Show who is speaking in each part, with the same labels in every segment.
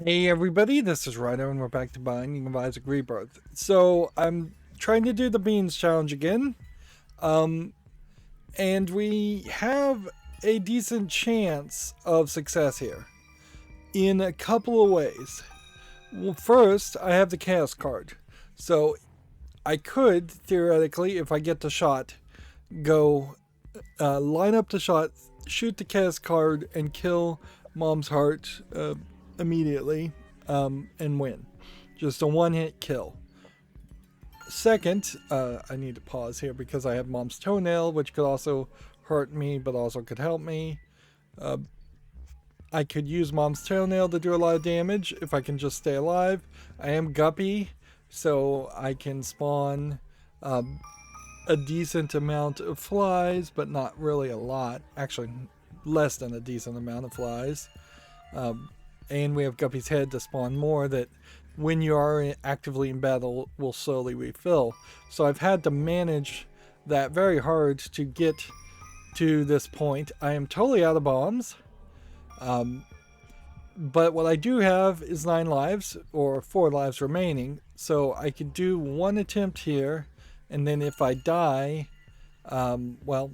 Speaker 1: Hey everybody, this is Rydo and we're back to Binding of Isaac Rebirth. So I'm trying to do the beans challenge again. And we have a decent chance of success here in a couple of ways. Well, first, I have the chaos card. So I could, theoretically, if I get the shot, go line up the shot, shoot the chaos card, and kill Mom's Heart immediately and win. Just a one-hit kill. Second, I need to pause here because I have Mom's Toenail, which could also hurt me, but also could help me. I could use Mom's Toenail to do a lot of damage if I can just stay alive. I am Guppy, so I can spawn a decent amount of flies, but not really a lot. Actually, less than a decent amount of flies. And we have Guppy's head to spawn more that when you are actively in battle will slowly refill. So I've had to manage that very hard to get to this point. I am totally out of bombs. But what I do have is 9 lives, or 4 lives remaining. So I could do one attempt here, and then if I die, well,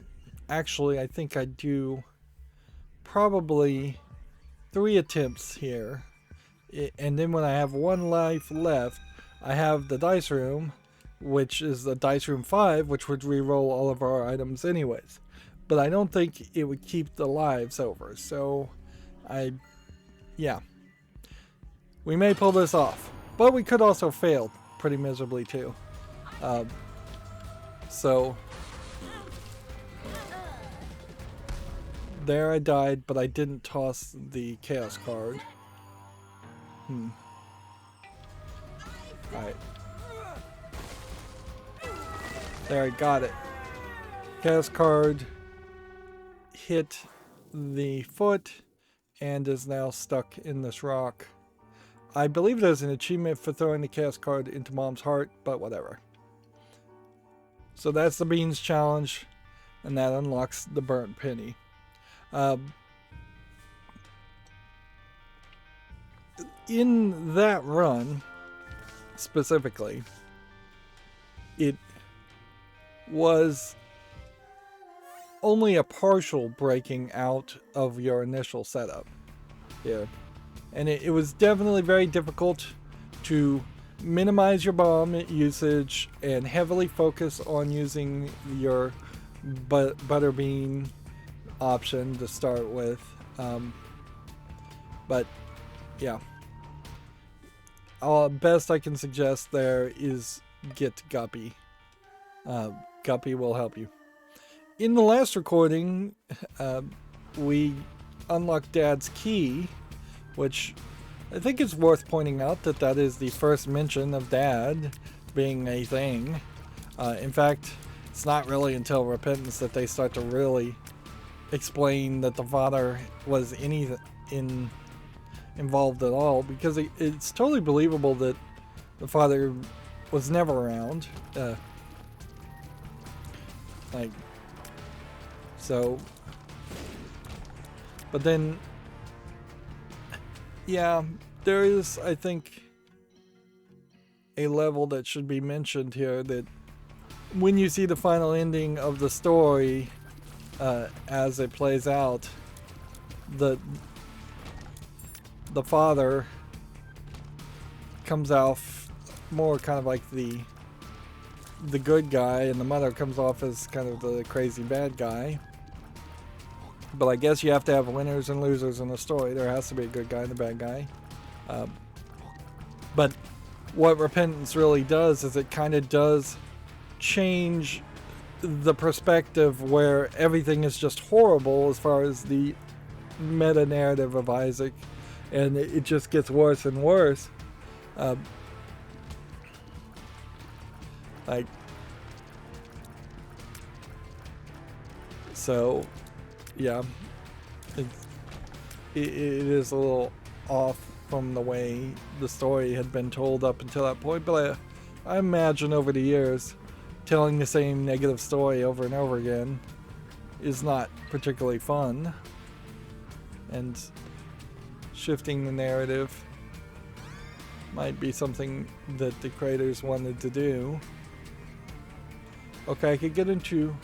Speaker 1: actually I think I do probably 3 attempts here. And then when I have 1 life left, I have the dice room, which is the dice room 5, which would re-roll all of our items anyways. But I don't think it would keep the lives over, so yeah. We may pull this off, but we could also fail pretty miserably too. So there I died, but I didn't toss the chaos card. Alright. There, I got it. Chaos card hit the foot and is now stuck in this rock. I believe there's an achievement for throwing the chaos card into Mom's heart, but whatever. So that's the beans challenge, and that unlocks the burnt penny. In that run, specifically, it was only a partial breaking out of your initial setup here. And it was definitely very difficult to minimize your bomb usage and heavily focus on using your butterbean option to start with. But yeah, best I can suggest there is get Guppy. Guppy will help you. In the last recording, we unlocked Dad's key, which I think it's worth pointing out that that is the first mention of Dad being a thing. In fact, it's not really until Repentance that they start to really explain that the father was involved at all, because it's totally believable that the father was never around. So, but then, yeah, there is, I think, a level that should be mentioned here, that when you see the final ending of the story, as it plays out, the father comes off more kind of like the good guy, and the mother comes off as kind of the crazy bad guy. But I guess you have to have winners and losers in the story. There has to be a good guy and a bad guy. But what Repentance really does is it kind of does change the perspective where everything is just horrible as far as the meta narrative of Isaac, and it just gets worse and worse. So yeah, it is a little off from the way the story had been told up until that point, but I imagine over the years telling the same negative story over and over again is not particularly fun, and shifting the narrative Might be something that the creators wanted to do. Okay, I could get into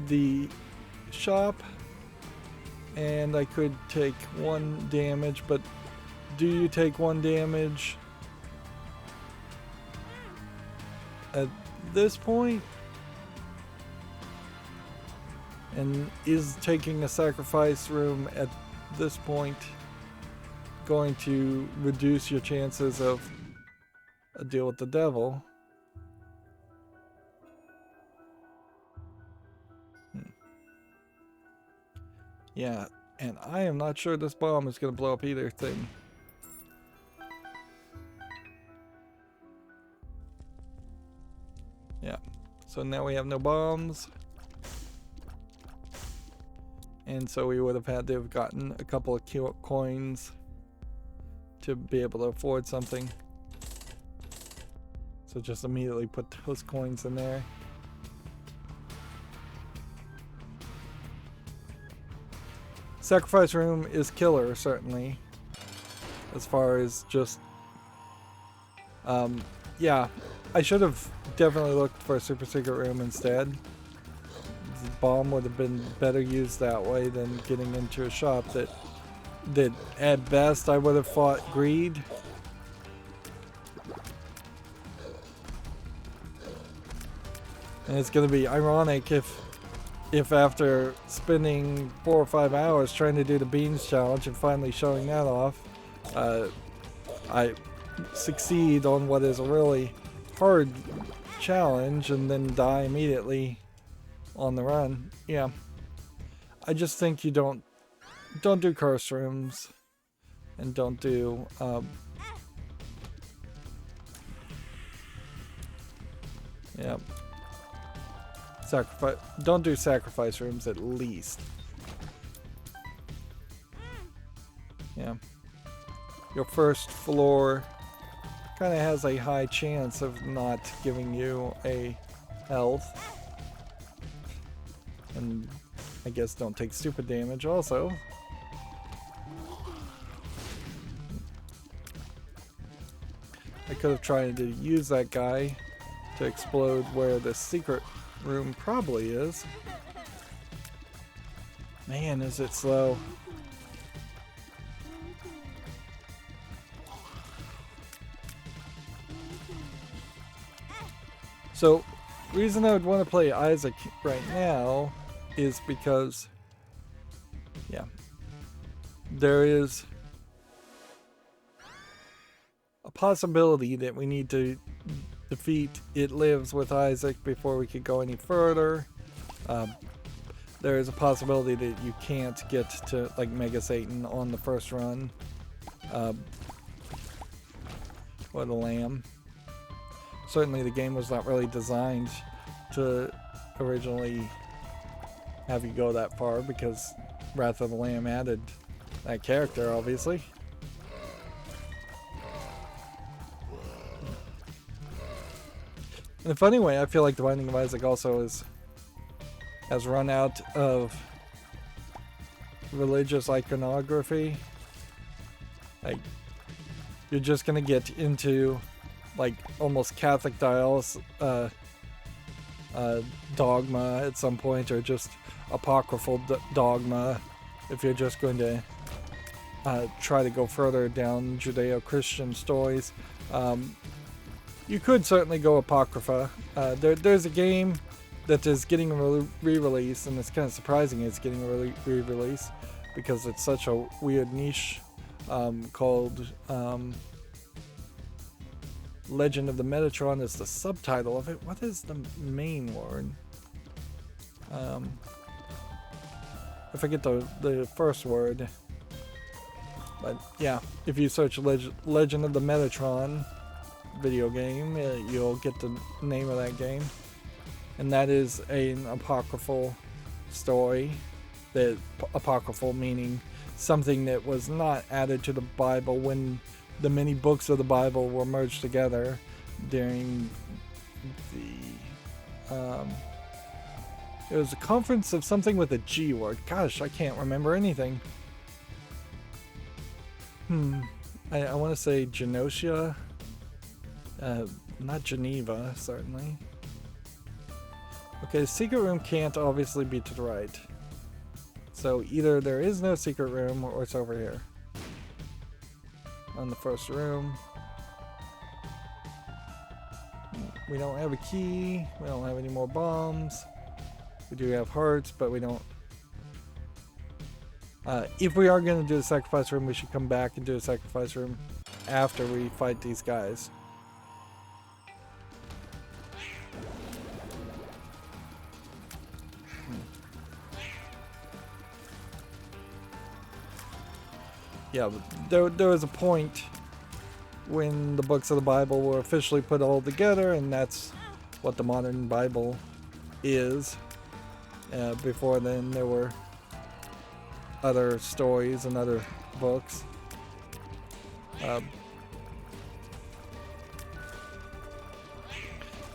Speaker 1: the shop and I could take 1 damage, but do you take 1 damage at this point? And is taking a sacrifice room at this point going to reduce your chances of a deal with the devil? Yeah, and I am not sure this bomb is going to blow up either thing. Yeah, so now we have no bombs. And so we would have had to have gotten a couple of coins to be able to afford something. So just immediately put those coins in there. Sacrifice room is killer, certainly. As far as just... yeah, I should have definitely looked for a super secret room instead. The bomb would have been better used that way than getting into a shop that at best I would have fought greed. And it's going to be ironic if after spending 4 or 5 hours trying to do the beans challenge and finally showing that off, I succeed on what is a really hard challenge and then die immediately on the run. Yeah, I just think you don't do curse rooms and don't do yeah, don't do sacrifice rooms at least. Yeah, your first floor kind of has a high chance of not giving you a health. And I guess don't take stupid damage also. I could have tried to use that guy to explode where the secret room probably is. Man, is it slow. So, reason I would want to play Isaac right now is because, yeah, there is a possibility that we need to defeat It Lives with Isaac before we could go any further. There is a possibility that you can't get to like Mega Satan on the first run. What a lamb. Certainly the game was not really designed to originally have you go that far, because Wrath of the Lamb added that character, obviously. In a funny way, I feel like The Binding of Isaac also has run out of religious iconography. Like, you're just gonna get into like almost Catholic dogma at some point, or just apocryphal dogma if you're just going to try to go further down Judeo-Christian stories. You could certainly go apocrypha. There's a game that is getting a re-release, and it's kind of surprising it's getting a re-release because it's such a weird niche, called Legend of the Metatron is the subtitle of it. What is the main word? I forget the first word. But yeah, if you search Legend of the Metatron video game, you'll get the name of that game. And that is an apocryphal story. That apocryphal meaning something that was not added to the Bible when the many books of the Bible were merged together during the it was a conference of something with a G word. Gosh, I can't remember anything. I want to say Genosha. Not Geneva, certainly. Okay, the secret room can't obviously be to the right. So either there is no secret room or it's over here. On the first room. We don't have a key. We don't have any more bombs. We do have hearts, but we don't. If we are going to do a sacrifice room, we should come back and do a sacrifice room after we fight these guys. Yeah, there was a point when the books of the Bible were officially put all together, and that's what the modern Bible is. Before then, there were other stories and other books.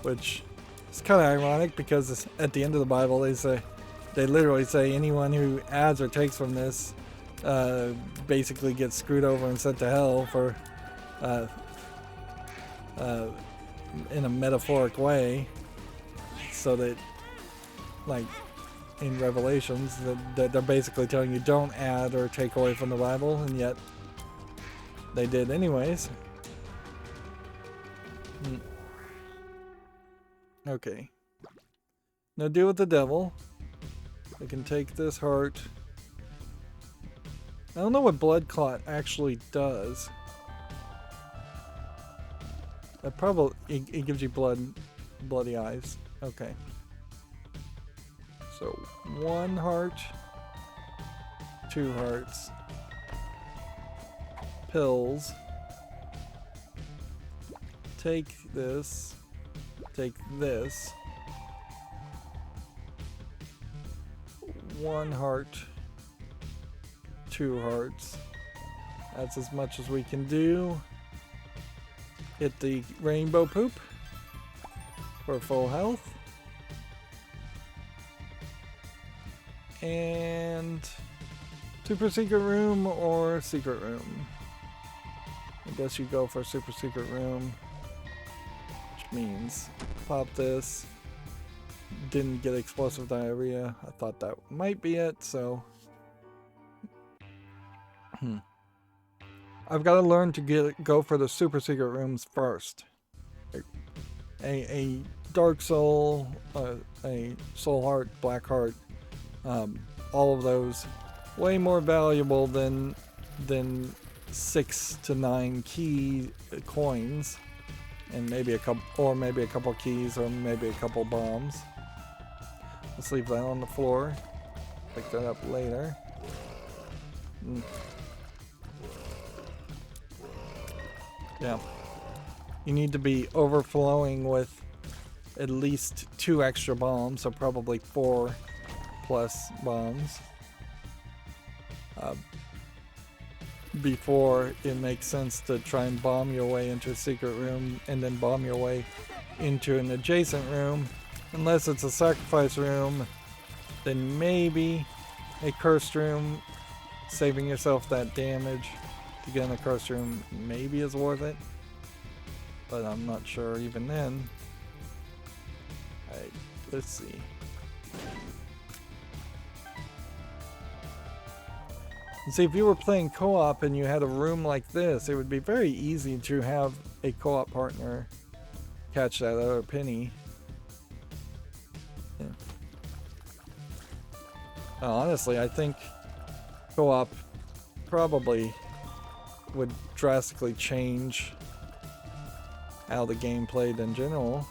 Speaker 1: Which is kind of ironic because at the end of the Bible they literally say anyone who adds or takes from this basically gets screwed over and sent to hell for in a metaphoric way, so that, like in Revelations, that they're basically telling you don't add or take away from the Bible, and yet they did anyways. Okay. Now deal with the devil. I can take this heart. I don't know what blood clot actually does. It probably it gives you bloody eyes. Okay. So 1 heart, 2 hearts, pills. Take this. Take this. 1 heart, 2 hearts. That's as much as we can do. Hit the rainbow poop for full health. And super secret room or secret room. I guess you go for super secret room, which means pop this. Didn't get explosive diarrhea. I thought that might be it, so I've got to learn to go for the super secret rooms first. A dark soul, a soul heart, black heart, all of those way more valuable than 6 to 9 key coins, and maybe a couple keys, or maybe a couple bombs. Let's leave that on the floor. Pick that up later. Yeah. You need to be overflowing with at least 2 extra bombs, so probably 4 plus bombs. Before it makes sense to try and bomb your way into a secret room and then bomb your way into an adjacent room. Unless it's a sacrifice room, then maybe a cursed room, saving yourself that damage to get in a cursed room maybe is worth it. But I'm not sure even then. Alright, let's see. See, if you were playing co-op and you had a room like this, it would be very easy to have a co-op partner catch that other penny. Yeah. Honestly, I think co-op probably would drastically change how the game played in general.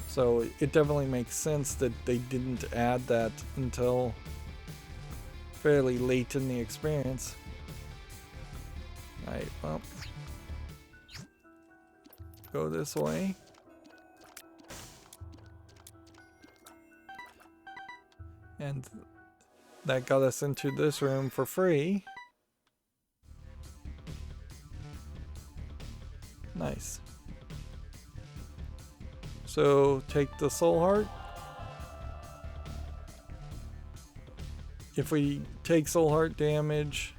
Speaker 1: So it definitely makes sense that they didn't add that until fairly late in the experience. Alright, well, go this way. And that got us into this room for free. Nice. So take the soul heart. If we take soul heart damage,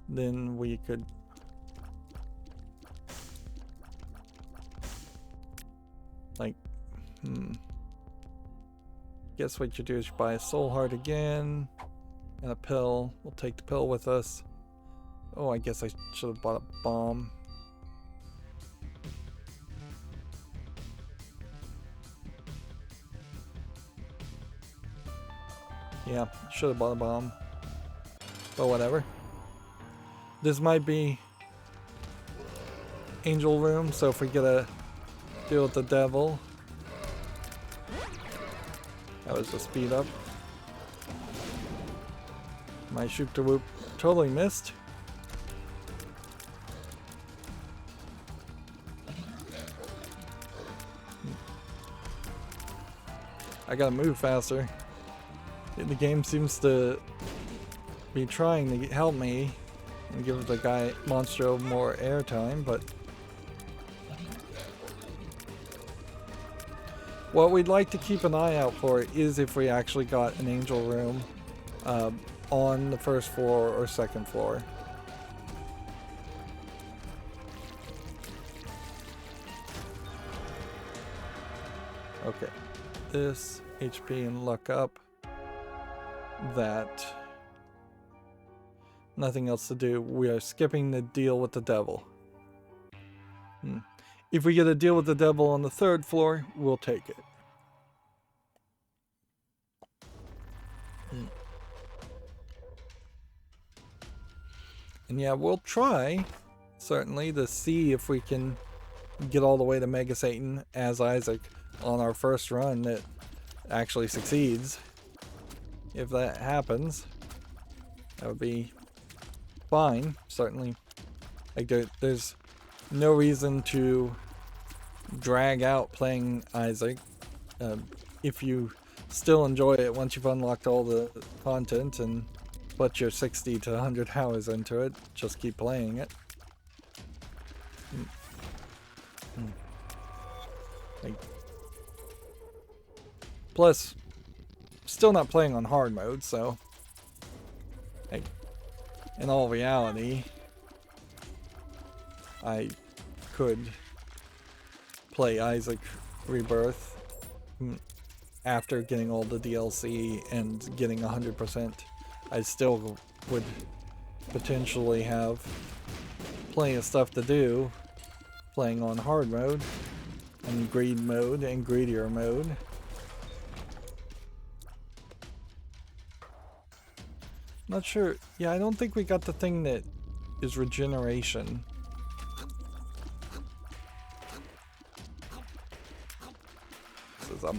Speaker 1: then we could... Like, Guess what you do is you buy a soul heart again, and a pill. We'll take the pill with us. Oh, I guess I should have bought a bomb. Yeah, should have bought a bomb. But whatever. This might be Angel Room, so if we gotta deal with the devil. That was a speed up. My shoot to whoop totally missed. I gotta move faster. The game seems to be trying to help me and give the guy Monstro more airtime, but what we'd like to keep an eye out for is if we actually got an Angel Room on the first floor or second floor. Okay, this HP and luck up. That. Nothing else to do. We are skipping the deal with the devil. If we get a deal with the devil on the third floor, we'll take it. And yeah, we'll try, certainly, to see if we can get all the way to Mega Satan as Isaac on our first run that actually succeeds. If that happens, that would be fine, certainly. Like there's no reason to drag out playing Isaac. If you still enjoy it once you've unlocked all the content and put your 60 to 100 hours into it, just keep playing it. Like, plus, still not playing on hard mode, so like, in all reality, I could play Isaac Rebirth after getting all the DLC and getting 100%. I still would potentially have plenty of stuff to do playing on hard mode and greed mode and greedier mode. Not sure. Yeah, I don't think we got the thing that is regeneration. This is a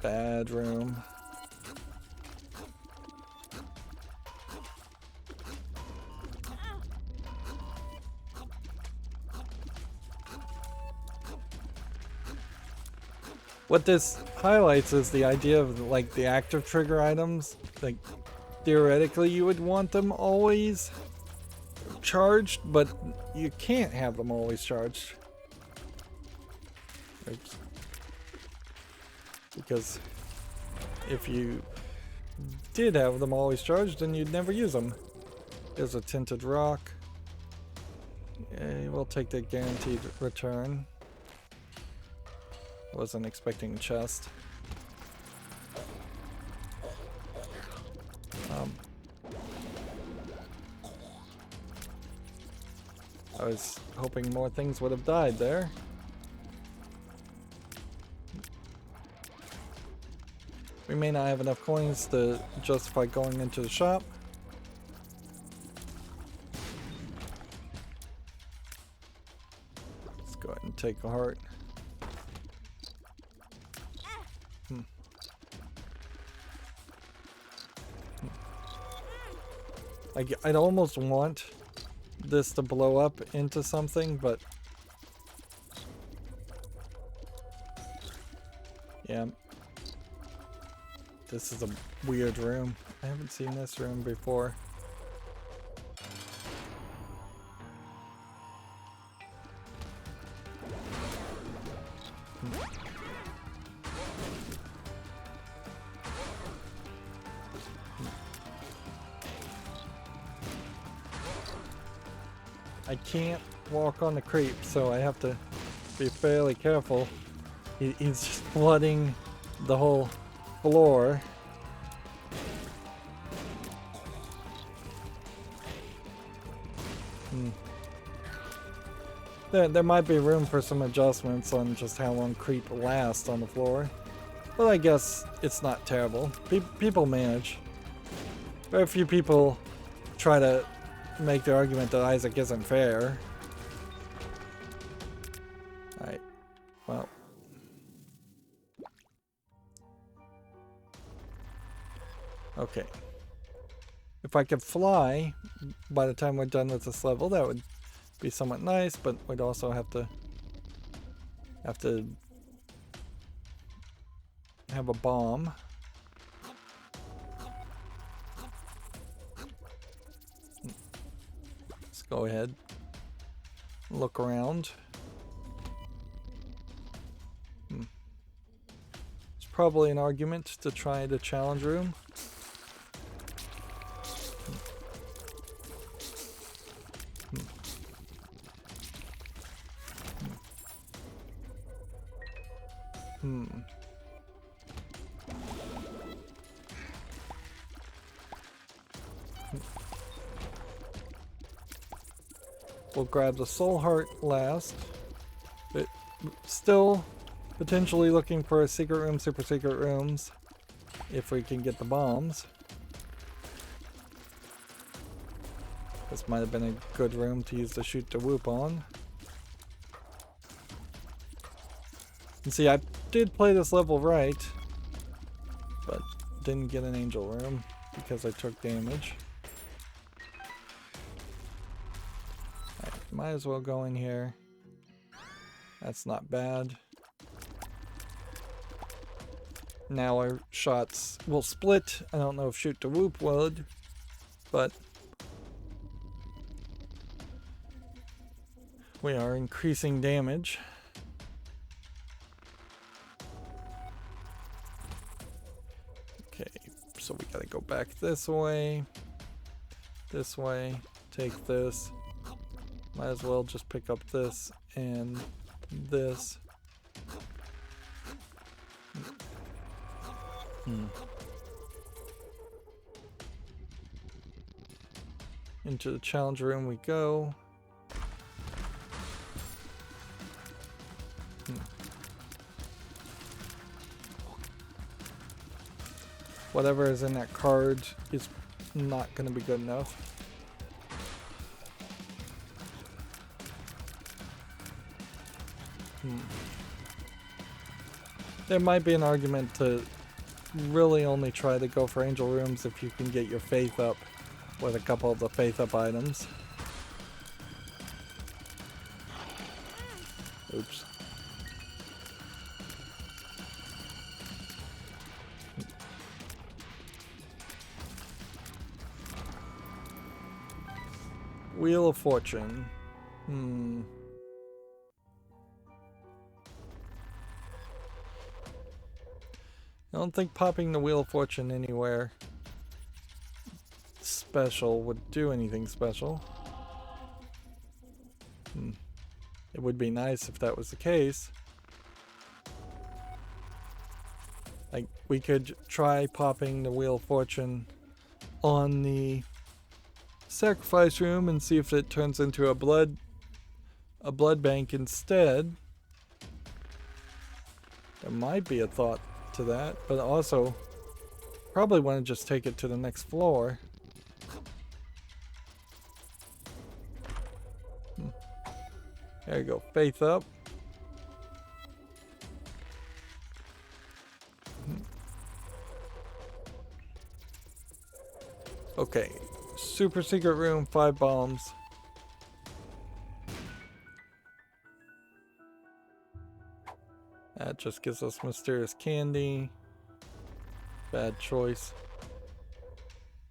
Speaker 1: bad room. What this highlights is the idea of like the active trigger items. Like theoretically you would want them always charged, but you can't have them always charged. Oops. Because if you did have them always charged, then you'd never use them. There's a tinted rock. Okay, we'll take the guaranteed return. Wasn't expecting a chest. I was hoping more things would have died there. We may not have enough coins to justify going into the shop. Let's go ahead and take a heart. I'd almost want this to blow up into something, but yeah, this is a weird room. I haven't seen this room before. I can't walk on the creep, so I have to be fairly careful. He's just flooding the whole floor. There might be room for some adjustments on just how long creep lasts on the floor. But I guess it's not terrible. People manage. Very few people try to make the argument that Isaac isn't fair. Alright, well. Okay. If I could fly by the time we're done with this level, that would be somewhat nice, but we'd also have to have a bomb. Let's go ahead, look around. It's probably an argument to try the challenge room. We'll grab the soul heart last. But still potentially looking for a secret room, super secret rooms, if we can get the bombs. This might have been a good room to use to shoot the whoop on. And see, I did play this level right, but didn't get an angel room because I took damage. Alright, might as well go in here. That's not bad. Now our shots will split. I don't know if shoot the whoop would, but we are increasing damage. Okay, so we gotta go back this way, take this. Might as well just pick up this and this. Into the challenge room we go. Whatever is in that card is not going to be good enough. There might be an argument to really only try to go for angel rooms if you can get your faith up with a couple of the faith up items. Oops. Wheel of Fortune. I don't think popping the Wheel of Fortune anywhere special would do anything special. It would be nice if that was the case. Like, we could try popping the Wheel of Fortune on the sacrifice room and see if it turns into a blood bank instead. There might be a thought to that, but also probably want to just take it to the next floor. There you go, faith up. Okay, super secret room, 5 bombs. That just gives us mysterious candy. Bad choice.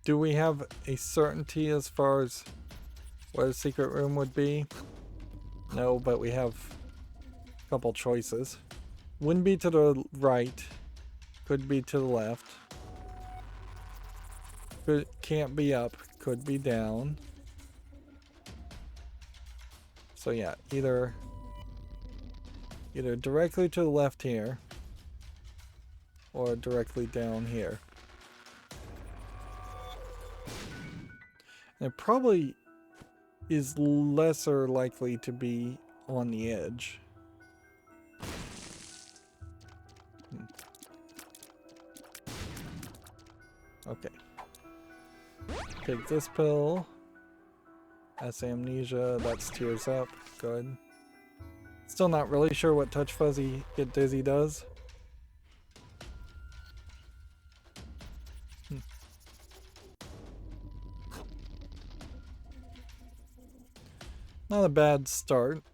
Speaker 1: Do we have a certainty as far as where the secret room would be? No, but we have a couple choices. Wouldn't be to the right. Could be to the left. Can't be up. Could be down. So yeah, either directly to the left here, or directly down here. And it probably is lesser likely to be on the edge. Okay. Take this pill. That's amnesia. That's tears up. Good. Still not really sure what touch fuzzy get dizzy does. Not a bad start.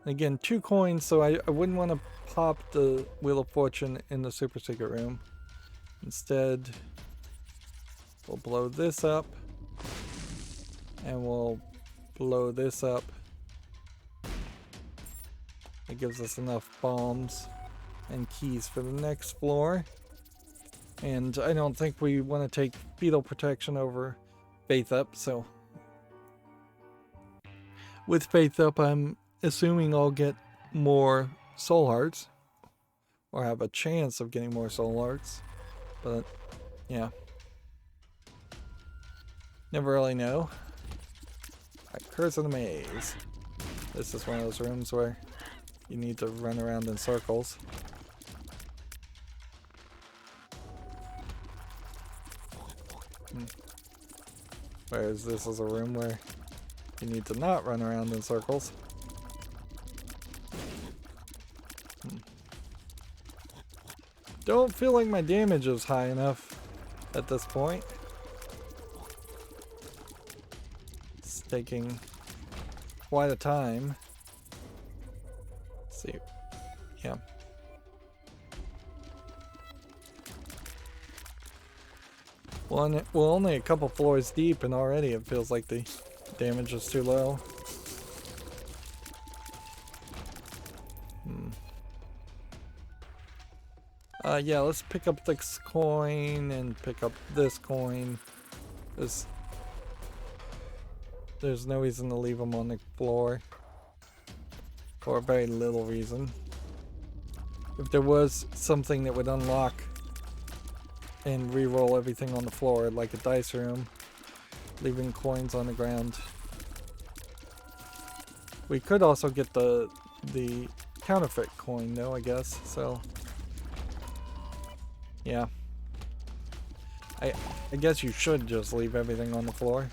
Speaker 1: Again, 2 coins, so I wouldn't want to pop the Wheel of Fortune in the super secret room. Instead, we'll blow this up, and we'll blow this up. It gives us enough bombs and keys for the next floor. And I don't think we want to take Beetle Protection over Faith Up, so with Faith Up, I'm assuming I'll get more Soul Hearts, or have a chance of getting more Soul Hearts, but yeah, never really know. Alright, Curse of the Maze. This is one of those rooms where you need to run around in circles. Whereas this is a room where you need to not run around in circles. Don't feel like my damage is high enough at this point. It's taking quite a time. Let's see. Yeah. Well, we're only a couple floors deep, and already it feels like the damage is too low. Yeah, let's pick up this coin and pick up this coin. There's no reason to leave them on the floor. For very little reason. If there was something that would unlock and re-roll everything on the floor, like a dice room, leaving coins on the ground. We could also get the counterfeit coin though, I guess, so yeah. I guess you should just leave everything on the floor.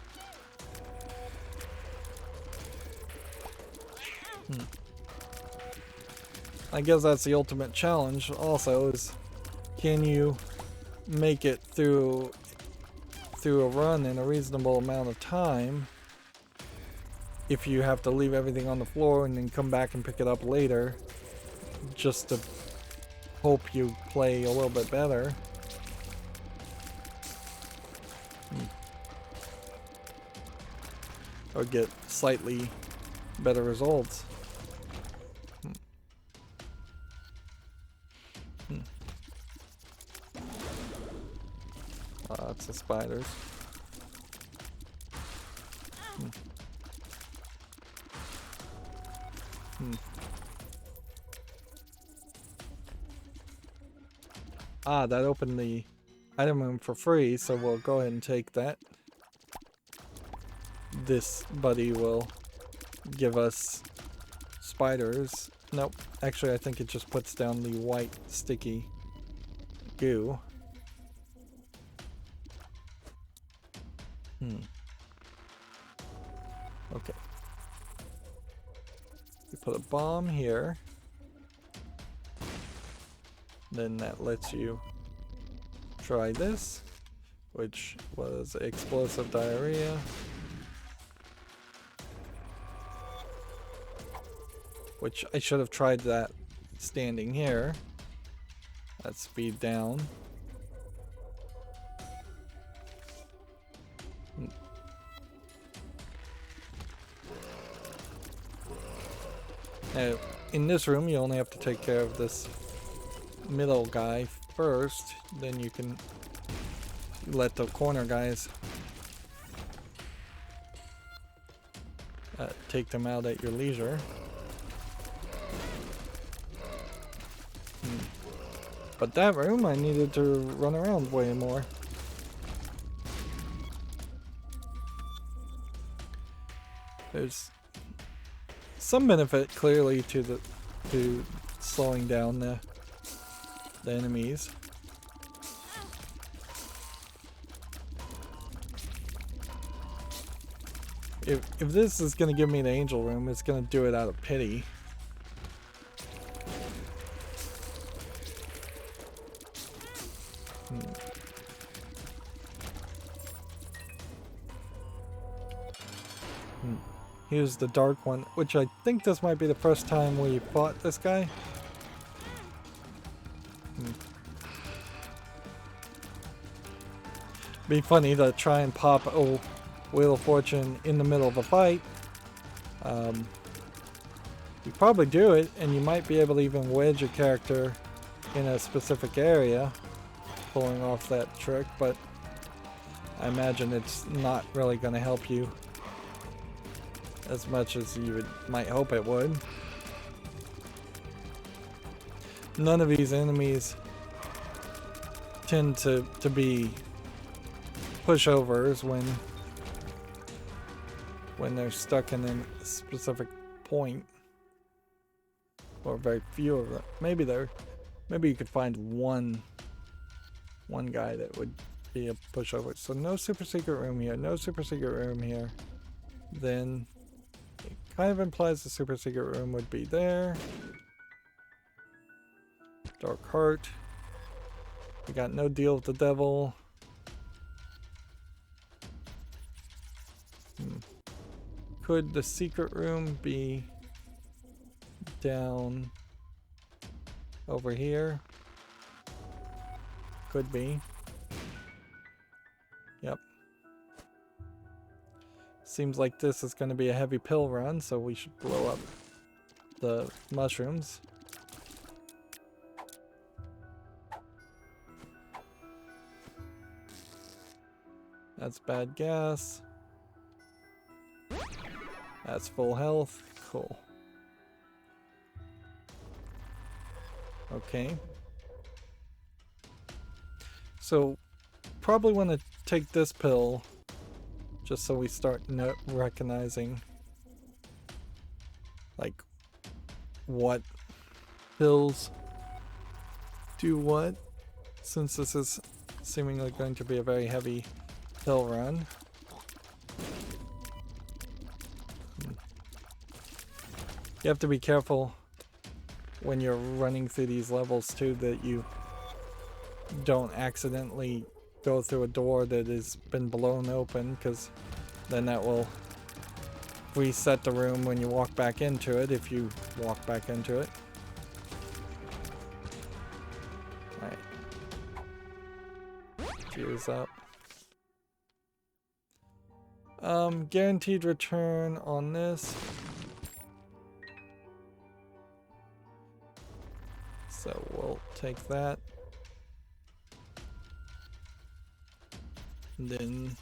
Speaker 1: I guess that's the ultimate challenge also, is can you make it through a run in a reasonable amount of time if you have to leave everything on the floor and then come back and pick it up later just to hope you play a little bit better. Or get slightly better results. Lots of spiders. Ah, that opened the item room for free, so we'll go ahead and take that. This buddy will give us spiders. Nope, actually I think it just puts down the white sticky goo. Okay. We put a bomb here. Then that lets you try this, which was explosive diarrhea. Which I should have tried that standing here. That's speed down. Now, in this room, you only have to take care of this middle guy first, then you can let the corner guys take them out at your leisure. But that room, I needed to run around way more. There's some benefit clearly to slowing down the enemies. If this is going to give me the angel room, it's going to do it out of pity. Here's the dark one, which I think this might be the first time we fought this guy. Be funny to try and pop a Wheel of Fortune in the middle of a fight. You probably do it, and you might be able to even wedge a character in a specific area, pulling off that trick, but I imagine it's not really going to help you as much as you might hope it would. None of these enemies tend to be pushovers when they're stuck in a specific point, or very few of them. Maybe you could find one guy that would be a pushover. So no super secret room here, no super secret room here. Then it kind of implies the super secret room would be there. Dark Heart. We got no deal with the devil. Could the secret room be down over here? Could be. Yep. Seems like this is going to be a heavy pill run, so we should blow up the mushrooms. That's bad gas. That's full health. Cool. Okay. So, probably want to take this pill just so we start recognizing like what pills do what, since this is seemingly going to be a very heavy pill run. You have to be careful when you're running through these levels too, that you don't accidentally go through a door that has been blown open, because then that will reset the room when you walk back into it, if you walk back into it. Alright. Gears up. Guaranteed return on this. So we'll take that. And then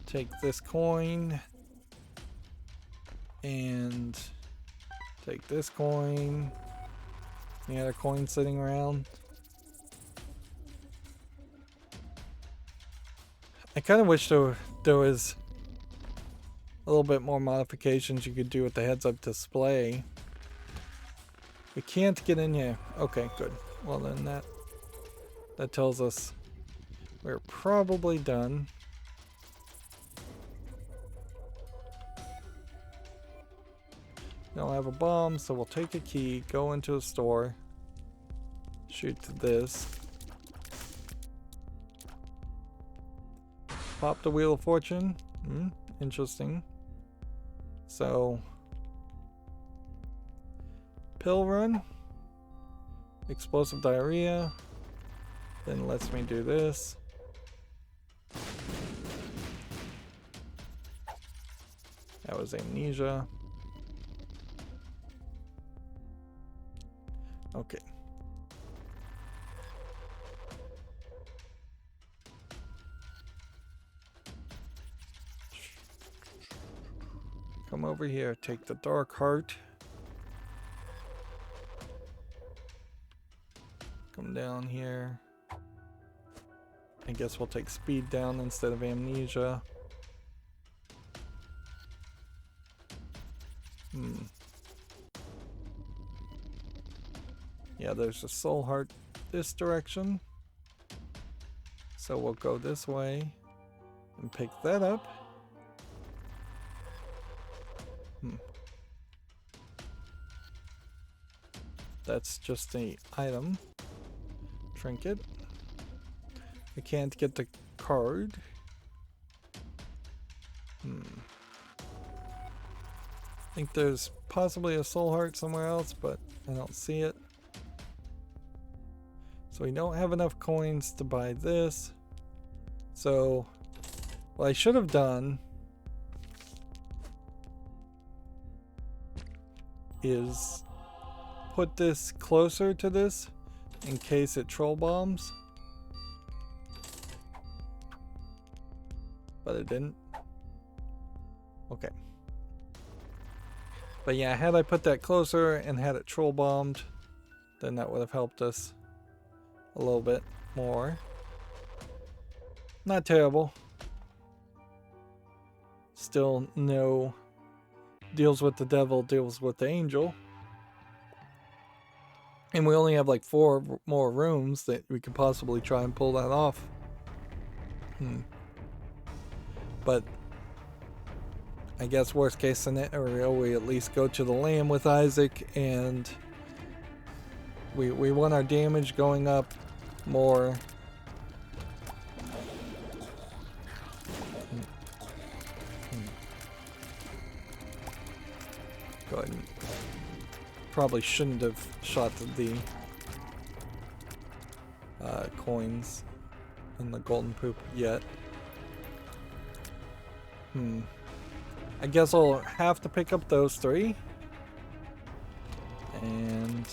Speaker 1: take this coin and take this coin. Any other coins sitting around? I kind of wish there was a little bit more modifications you could do with the heads-up display. We can't get in here. Okay, good. Well then that tells us we're probably done. Now I have a bomb, so we'll take a key, go into a store, shoot this. Pop the Wheel of Fortune. Interesting. So, pill run, explosive diarrhea, then lets me do this. That was amnesia. Okay. come over here, take the dark heart. Come down here. I guess we'll take speed down instead of amnesia. Yeah, there's a soul heart this direction. So we'll go this way and pick that up. That's just an item. Trinket. I can't get the card. I think there's possibly a soul heart somewhere else, but I don't see it. So we don't have enough coins to buy this. So what I should have done is put this closer to this in case it troll bombs. But it didn't. Okay. But yeah, had I put that closer and had it troll bombed, then that would have helped us a little bit more. Not terrible. Still no deals with the devil, deals with the angel. And we only have like 4 more rooms that we could possibly try and pull that off. But I guess worst case scenario, we at least go to the lamb with Isaac, and we want our damage going up more. Go ahead and probably shouldn't have shot the coins and the golden poop yet. I guess I'll have to pick up those 3. And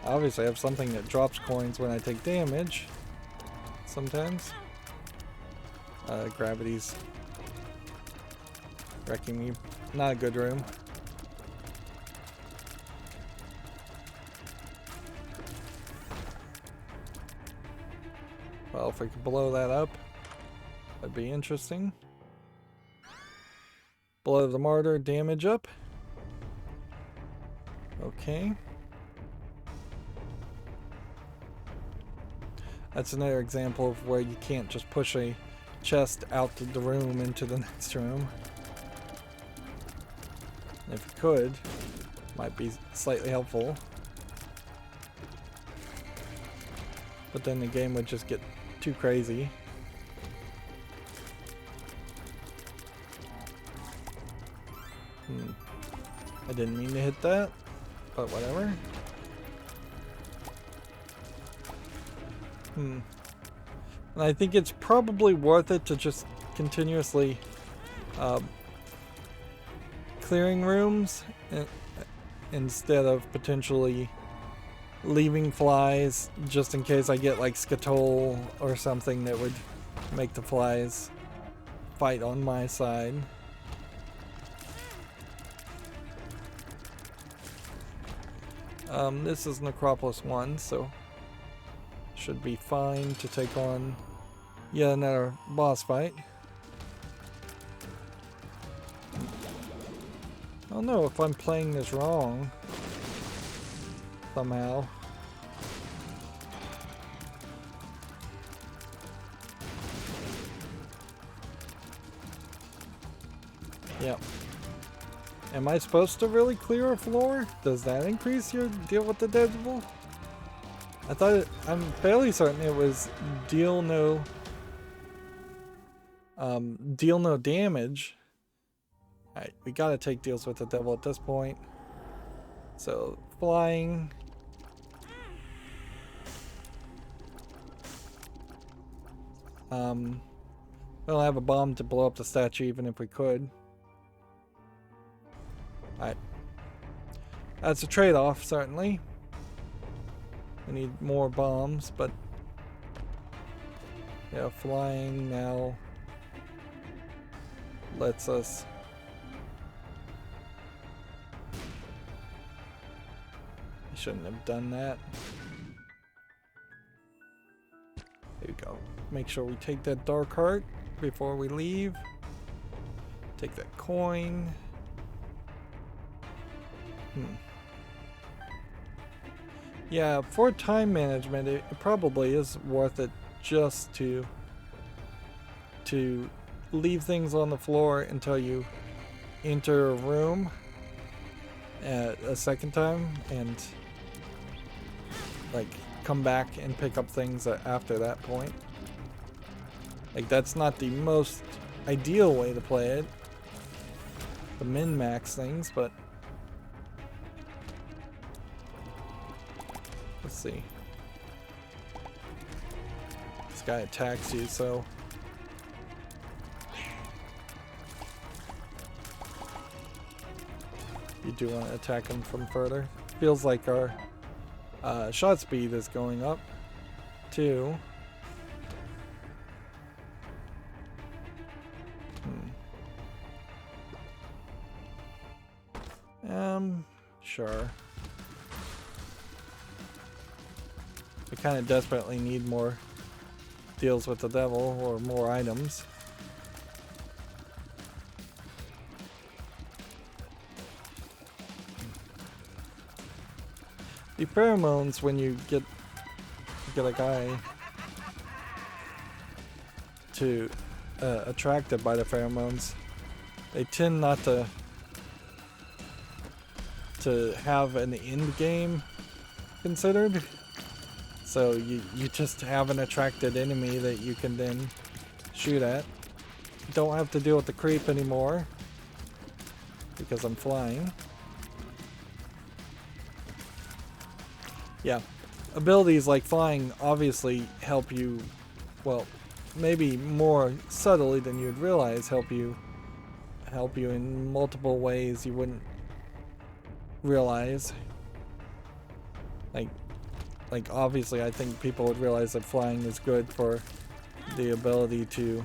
Speaker 1: obviously I have something that drops coins when I take damage. Sometimes. Gravity's wrecking me. Not a good room. Well, if we could blow that up, that'd be interesting. Blood of the Martyr, damage up. Okay. That's another example of where you can't just push a chest out of the room into the next room. If you could, might be slightly helpful. But then the game would just get too crazy. I didn't mean to hit that, but whatever. And I think it's probably worth it to just continuously clearing rooms instead of potentially leaving flies, just in case I get like Skatole or something that would make the flies fight on my side. This is Necropolis 1, so should be fine to take on yet another boss fight. I don't know if I'm playing this wrong somehow. Yep. Am I supposed to really clear a floor? Does that increase your deal with the devil? I thought I'm fairly certain it was deal no damage. Alright, we gotta take deals with the devil at this point. So, flying. We don't have a bomb to blow up the statue even if we could. Alright. That's a trade-off, certainly. We need more bombs, but yeah, flying now. lets us I shouldn't have done that. There we go. Make sure we take that dark heart before we leave. Take that coin. Yeah, for time management, it probably is worth it just to leave things on the floor until you enter a room a second time and like come back and pick up things after that point. Like, that's not the most ideal way to play it, the min-max things, but let's see. This guy attacks you, so you do want to attack him from further. Feels like our shot speed is going up too. Sure. We kind of desperately need more deals with the devil or more items. The pheromones, when you get a guy to attracted by the pheromones, they tend not to have an end game considered. So you just have an attracted enemy that you can then shoot at. Don't have to deal with the creep anymore because I'm flying. Yeah, abilities like flying obviously help you, well, maybe more subtly than you'd realize, help you in multiple ways you wouldn't realize. Like obviously I think people would realize that flying is good for the ability to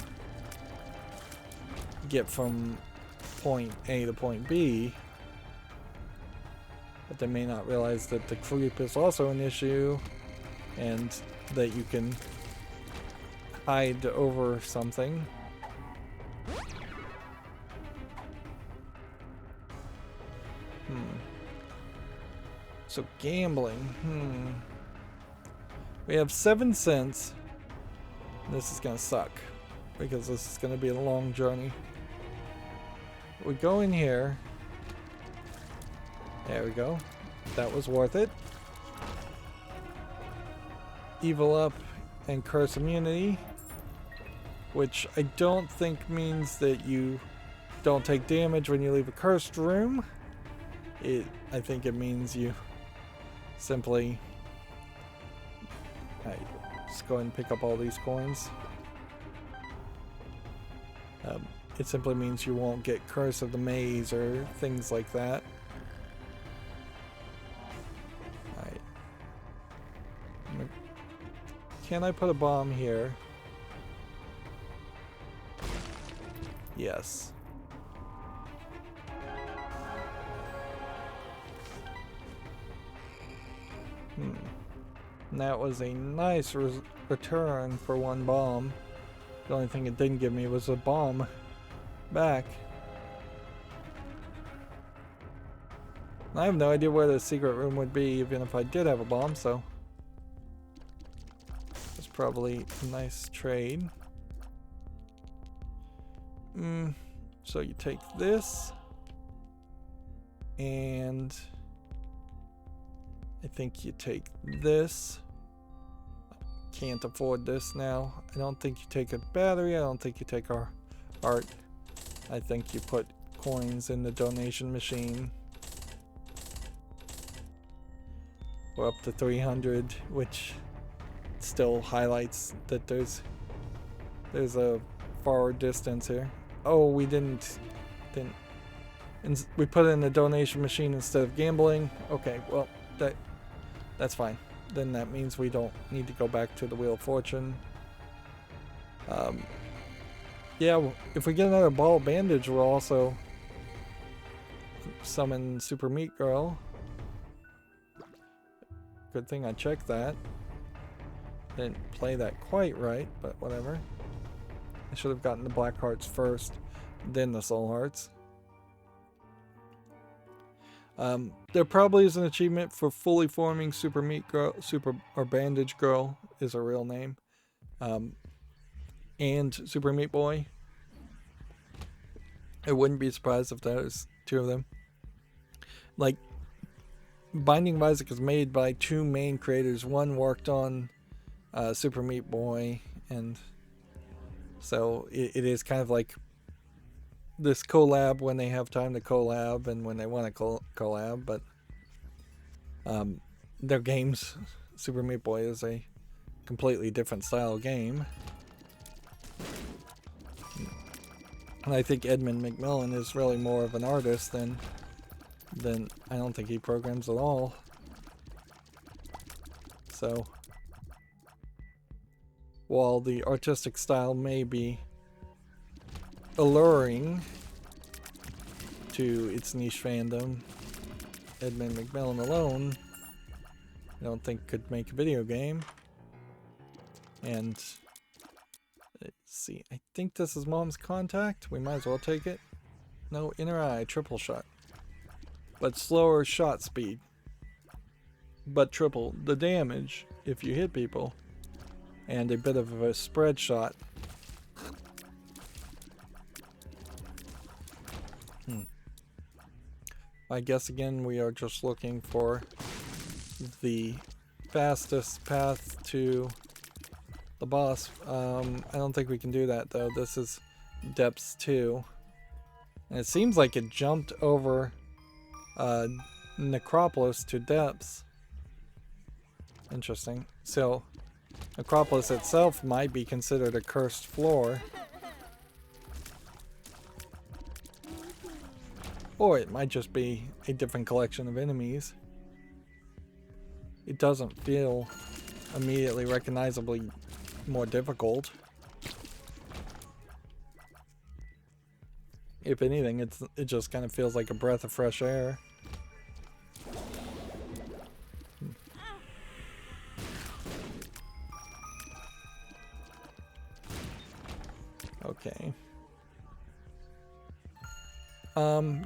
Speaker 1: get from point A to point B, but they may not realize that the creep is also an issue and that you can hide over something. So gambling, we have 7 cents. This is gonna suck because this is gonna be a long journey. We go in here. There we go. That was worth it. Evil up and curse immunity, which I don't think means that you don't take damage when you leave a cursed room. I think it means you simply... Alright, just go ahead and pick up all these coins. It simply means you won't get Curse of the Maze or things like that. Alright. Can I put a bomb here? Yes. And that was a nice return for one bomb. The only thing it didn't give me was a bomb back. I have no idea where the secret room would be even if I did have a bomb, so it's probably a nice trade. So you take this, and I think you take this. Can't afford this now. I don't think you take a battery. I don't think you take our art. I think you put coins in the donation machine. We're up to 300, which still highlights that there's a far distance here. Oh, we didn't. We put it in the donation machine instead of gambling. Okay, well, that's fine. Then that means we don't need to go back to the Wheel of Fortune. Yeah, if we get another ball bandage, we'll also summon Super Meat Girl. Good thing I checked that. Didn't play that quite right, but whatever. I should have gotten the Black Hearts first, then the Soul Hearts. There probably is an achievement for fully forming Super Meat Girl, or Bandage Girl is her real name, and Super Meat Boy. I wouldn't be surprised if there's two of them. Like, Binding of Isaac is made by two main creators. One worked on Super Meat Boy, and so it is kind of like this collab when they have time to collab and when they want to collab, but their games, Super Meat Boy is a completely different style game. And I think Edmund McMillen is really more of an artist than I don't think he programs at all. So while the artistic style may be alluring to its niche fandom, Edmund McMillen alone I don't think could make a video game. And let's see, I think this is Mom's contact. We might as well take it. No, inner eye, triple shot. But slower shot speed. But triple the damage if you hit people. And a bit of a spread shot. I guess again we are just looking for the fastest path to the boss. I don't think we can do that though. This is depths 2. And it seems like it jumped over Necropolis to depths. Interesting. So Necropolis itself might be considered a cursed floor. Or it might just be a different collection of enemies. It doesn't feel immediately recognizably more difficult. If anything, it just kind of feels like a breath of fresh air. Okay.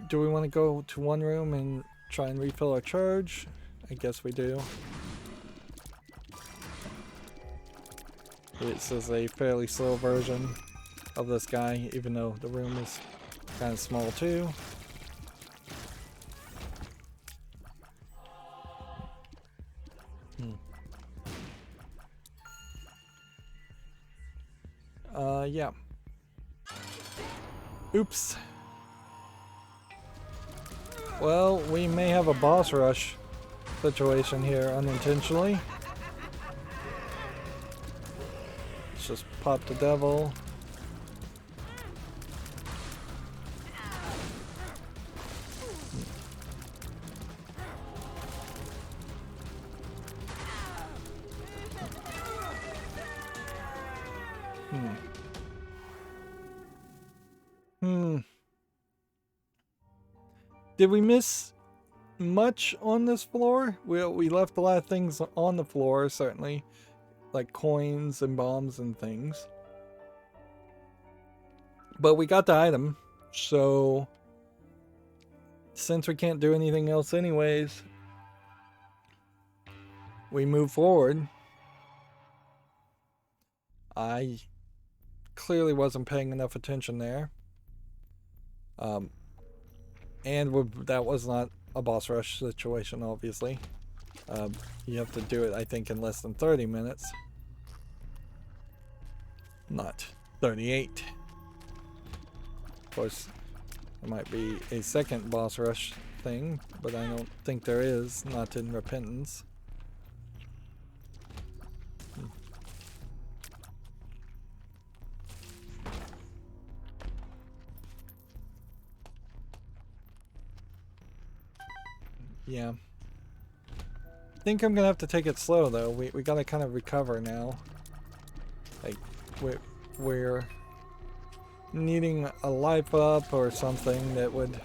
Speaker 1: Do we want to go to one room and try and refill our charge? I guess we do. This is a fairly slow version of this guy, even though the room is kind of small too. Yeah. Oops. Well, we may have a boss rush situation here unintentionally. Let's just pop the devil. Did we miss much on this floor? We left a lot of things on the floor, certainly. Like coins and bombs and things. But we got the item, so since we can't do anything else anyways, we move forward. I clearly wasn't paying enough attention there. And that was not a boss rush situation, obviously. You have to do it, I think, in less than 30 minutes. Not 38. Of course, there might be a second boss rush thing, but I don't think there is, not in Repentance. Yeah. I think I'm gonna have to take it slow though. We gotta kind of recover now. Like we're needing a life up or something that would...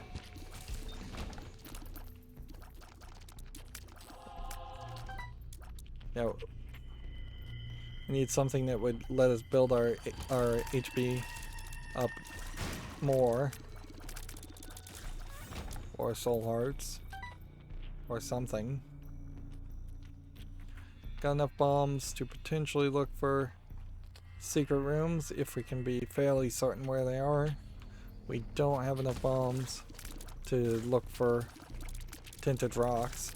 Speaker 1: Yeah, we need something that would let us build our HP up more. Or soul hearts. Or something. Got enough bombs to potentially look for secret rooms if we can be fairly certain where they are. We don't have enough bombs to look for tinted rocks.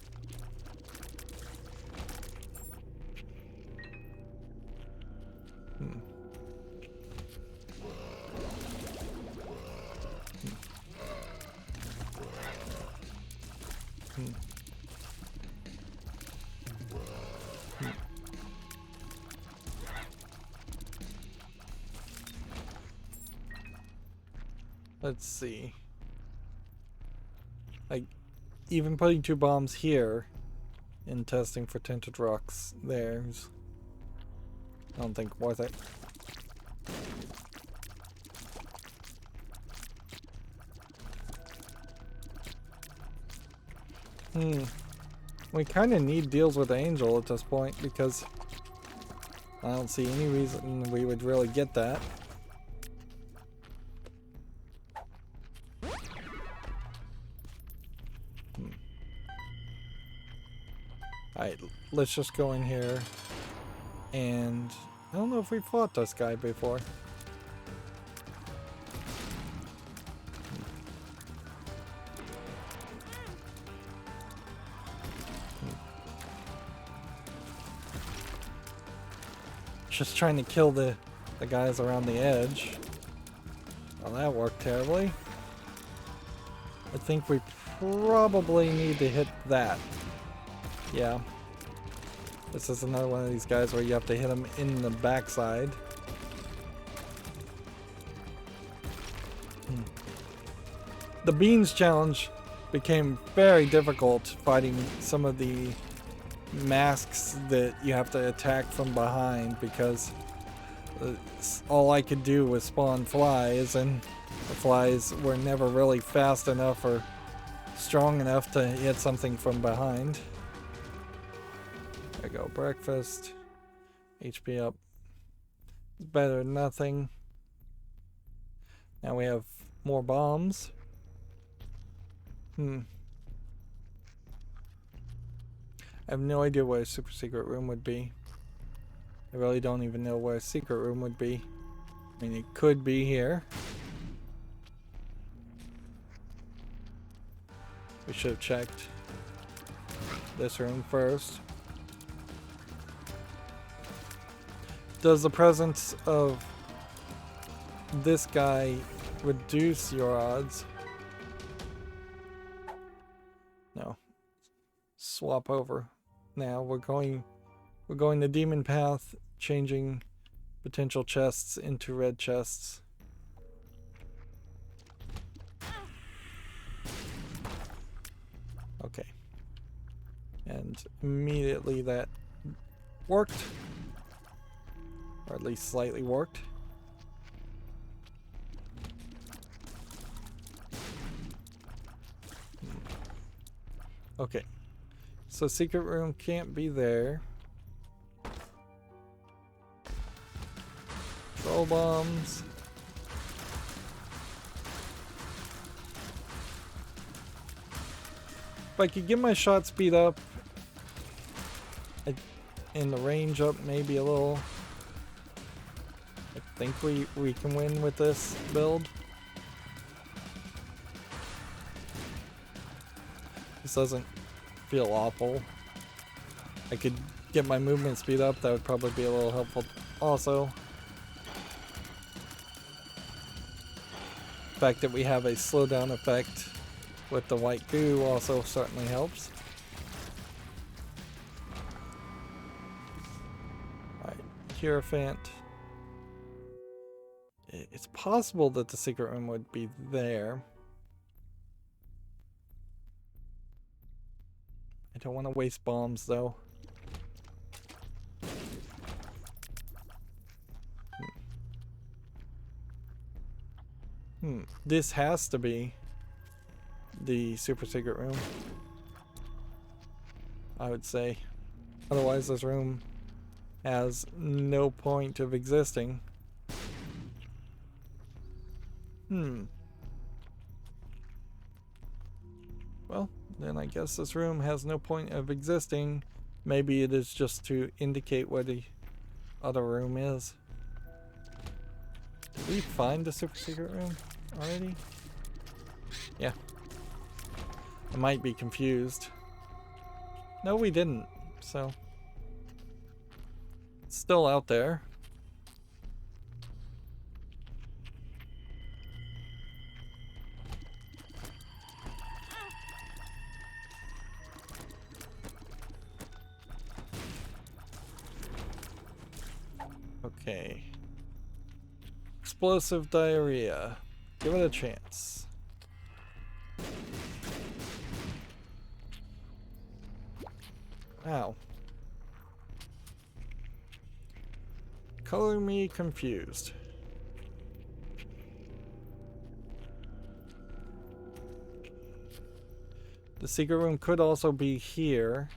Speaker 1: Let's see. Like, even putting 2 bombs here and testing for tinted rocks there's... I don't think worth it. We kind of need deals with Angel at this point because I don't see any reason we would really get that. Alright, let's just go in here and I don't know if we fought this guy before. Just trying to kill the guys around the edge. Well, that worked terribly. I think we probably need to hit that. Yeah. This is another one of these guys where you have to hit them in the backside. The beans challenge became very difficult fighting some of the masks that you have to attack from behind because all I could do was spawn flies and the flies were never really fast enough or strong enough to hit something from behind. There we go, breakfast, HP up, better than nothing. Now we have more bombs. I have no idea where a super secret room would be. I really don't even know where a secret room would be. I mean, it could be here. We should have checked this room first. Does the presence of this guy reduce your odds? No. Swap over. Now we're going the demon path, changing potential chests into red chests. Okay. And immediately that worked. Or at least slightly worked. Okay. So secret room can't be there. Troll bombs. If I could get my shot speed up and the range up maybe a little, I think we can win with this build. This doesn't feel awful. I could get my movement speed up, that would probably be a little helpful also. The fact that we have a slowdown effect with the white goo also certainly helps. Alright, Hierophant. It's possible that the secret room would be there. I don't want to waste bombs though. This has to be the super secret room, I would say. Otherwise, this room has no point of existing. Well, then I guess this room has no point of existing. Maybe it is just to indicate where the other room is. Did we find the super secret room already? Yeah. I might be confused. No, we didn't. So it's still out there. Okay. Explosive diarrhea. Give it a chance. Ow. Color me confused. The secret room could also be here.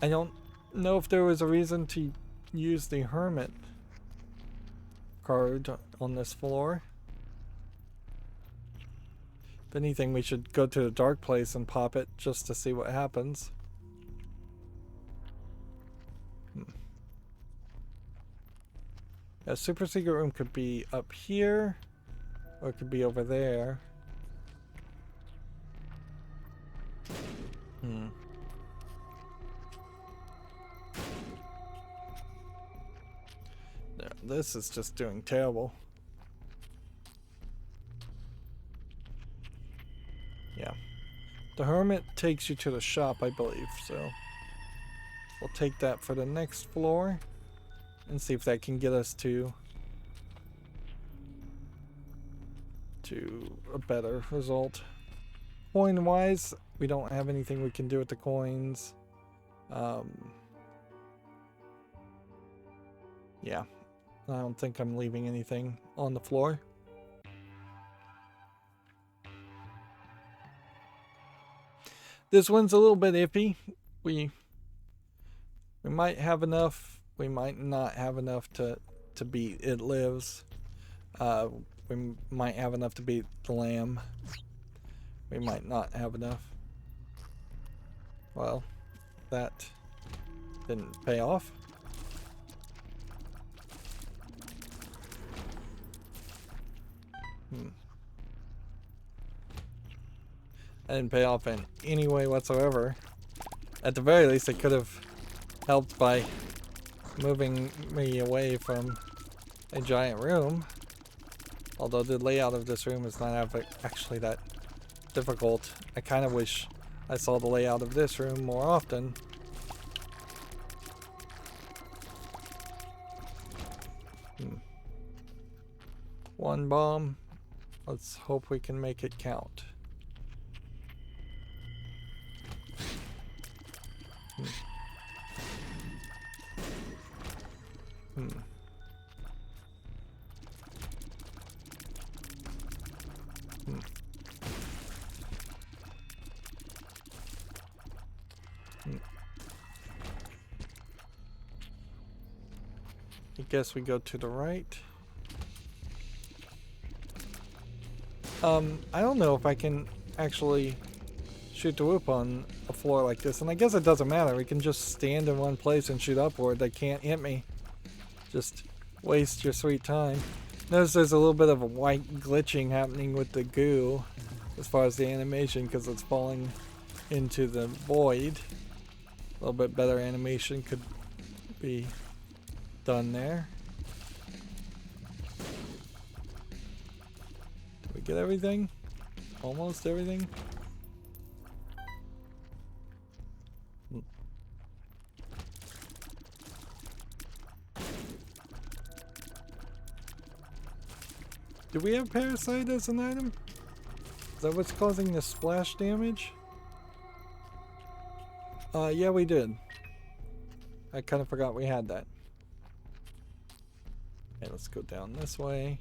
Speaker 1: I don't know if there was a reason to use the hermit card on this floor. If anything, we should go to the dark place and pop it just to see what happens. A super secret room could be up here, or it could be over there. This is just doing terrible. Yeah. The hermit takes you to the shop, I believe, so we'll take that for the next floor and see if that can get us to a better result. Coin wise, we don't have anything we can do with the coins. Yeah. I don't think I'm leaving anything on the floor. This one's a little bit iffy. We might have enough. We might not have enough to beat It Lives. We might have enough to beat the Lamb. We might not have enough. Well, that didn't pay off. That didn't pay off in any way whatsoever. At the very least, it could have helped by moving me away from a giant room. Although the layout of this room is not actually that difficult. I kind of wish I saw the layout of this room more often. One bomb. Let's hope we can make it count. I guess we go to the right. I don't know if I can actually shoot the whoop on a floor like this, and I guess it doesn't matter. We can just stand in one place and shoot upward. They can't hit me. Just waste your sweet time. Notice there's a little bit of a white glitching happening with the goo as far as the animation because it's falling into the void. A little bit better animation could be done there. Did we get everything? Almost everything? Do we have Parasite as an item? Is that what's causing the splash damage? Yeah, we did. I kind of forgot we had that. Okay, let's go down this way.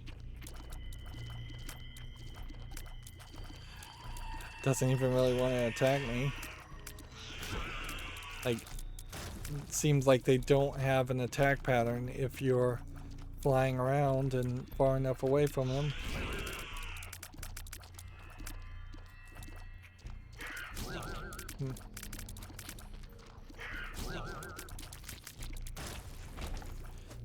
Speaker 1: Doesn't even really want to attack me. Like, it seems like they don't have an attack pattern if you're flying around and far enough away from them.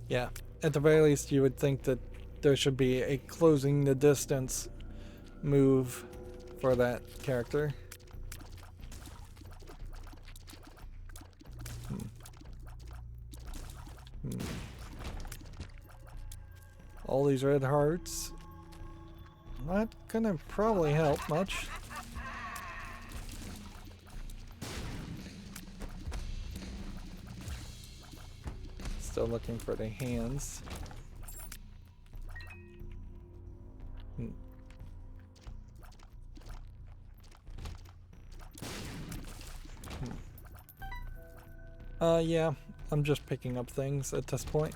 Speaker 1: Yeah, at the very least you would think that there should be a closing the distance move for that character. All these red hearts, not gonna probably help much. Still looking for the hands. Yeah, I'm just picking up things at this point.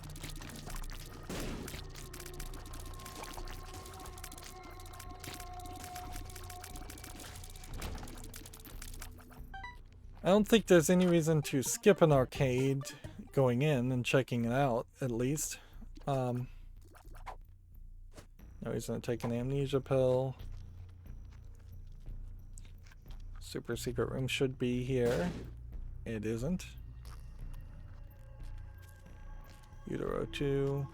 Speaker 1: I don't think there's any reason to skip an arcade going in and checking it out, at least. No reason to take an amnesia pill. Super secret room should be here. It isn't. Utero 2.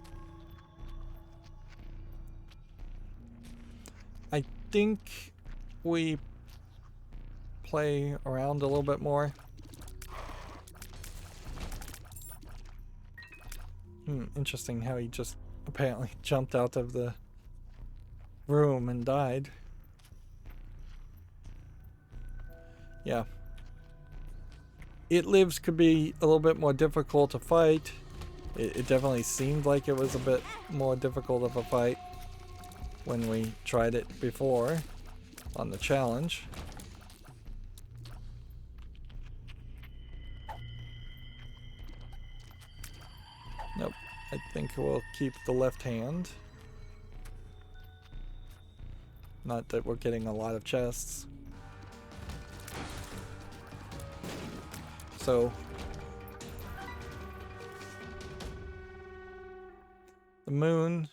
Speaker 1: I think we play around a little bit more. Interesting how he just apparently jumped out of the room and died. Yeah. It Lives could be a little bit more difficult to fight. It definitely seemed like it was a bit more difficult of a fight when we tried it before on the challenge. Nope, I think we'll keep the left hand. Not that we're getting a lot of chests. So the moon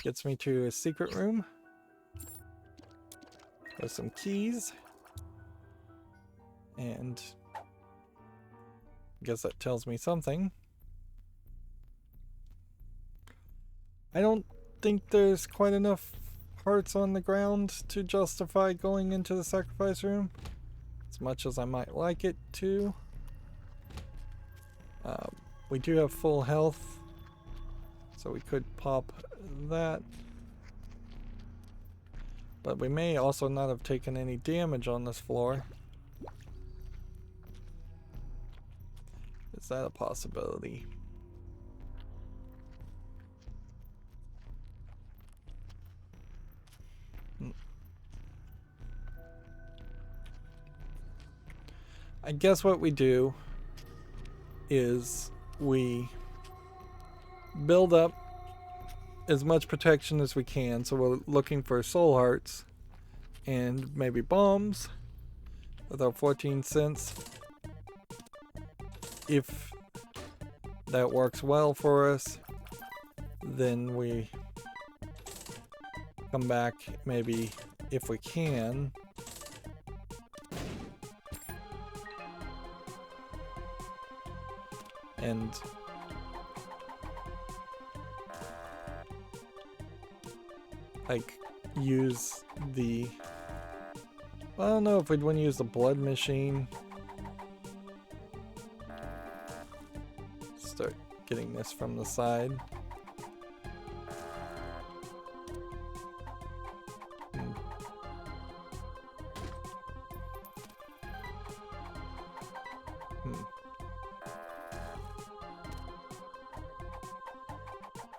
Speaker 1: gets me to a secret room with some keys, and I guess that tells me something. I don't think there's quite enough hearts on the ground to justify going into the sacrifice room, as much as I might like it to. We do have full health, so we could pop that. But we may also not have taken any damage on this floor. Is that a possibility? I guess what we do is we build up as much protection as we can. So we're looking for soul hearts and maybe bombs with our 14 cents. If that works well for us, then we come back maybe if we can. And like use the, I don't know if we'd want to use the blood machine. Start getting this from the side.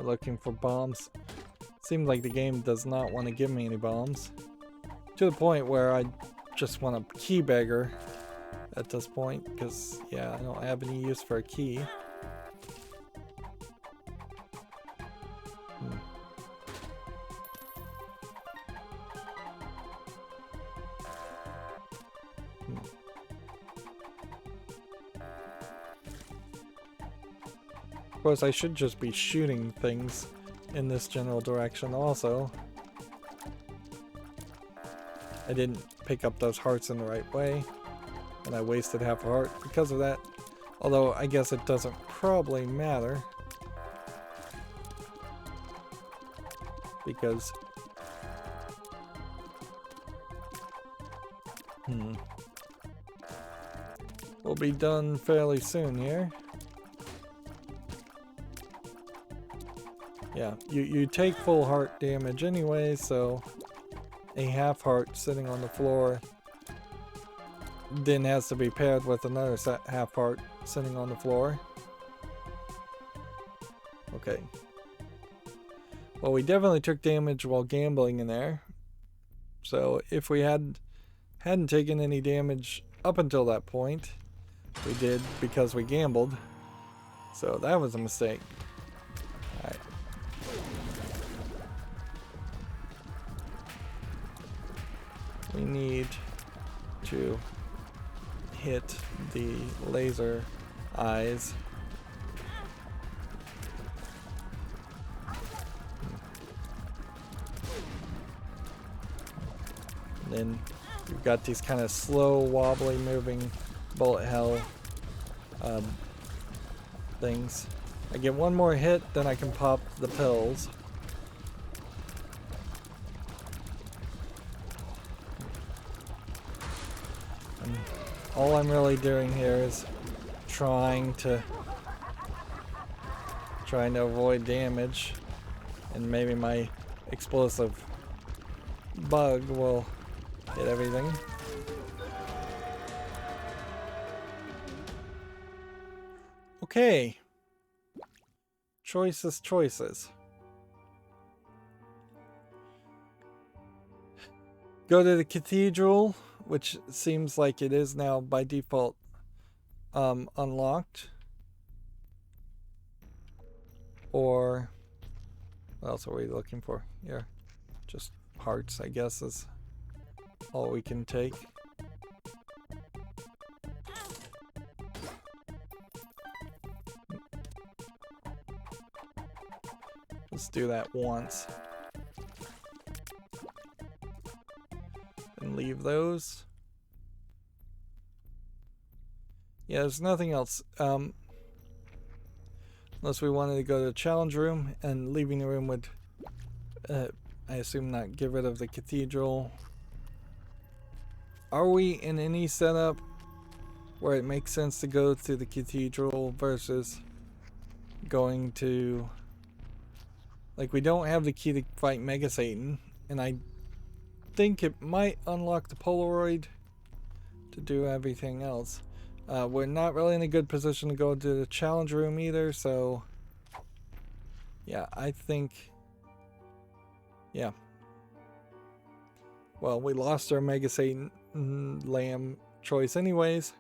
Speaker 1: Looking for bombs. Seems like the game does not want to give me any bombs, to the point where I just want a key beggar at this point, because, yeah, I don't have any use for a key. Of course, I should just be shooting things in this general direction also. I didn't pick up those hearts in the right way, and I wasted half a heart because of that. Although, I guess it doesn't probably matter. Because... we'll be done fairly soon here. Yeah, you take full heart damage anyway, so a half heart sitting on the floor then has to be paired with another half heart sitting on the floor. Okay. Well, we definitely took damage while gambling in there. So if we hadn't taken any damage up until that point, we did because we gambled. So that was a mistake. Alright. We need to hit the laser eyes. And then we've got these kind of slow, wobbly moving bullet hell things. I get one more hit, then I can pop the pills. And all I'm really doing here is trying to avoid damage, and maybe my explosive bug will hit everything. Okay. Choices. Go to the cathedral, which seems like it is now by default unlocked. Or what else are we looking for here? Just hearts, I guess, is all we can take. Let's do that once. And leave those. Yeah, there's nothing else. Unless we wanted to go to the challenge room, and leaving the room would, I assume, not get rid of the cathedral. Are we in any setup where it makes sense to go to the cathedral versus going to... Like, we don't have the key to fight Mega Satan, and I think it might unlock the Polaroid to do everything else. We're not really in a good position to go to the challenge room either, so... Yeah, I think... Yeah. Well, we lost our Mega Satan lamb choice anyways.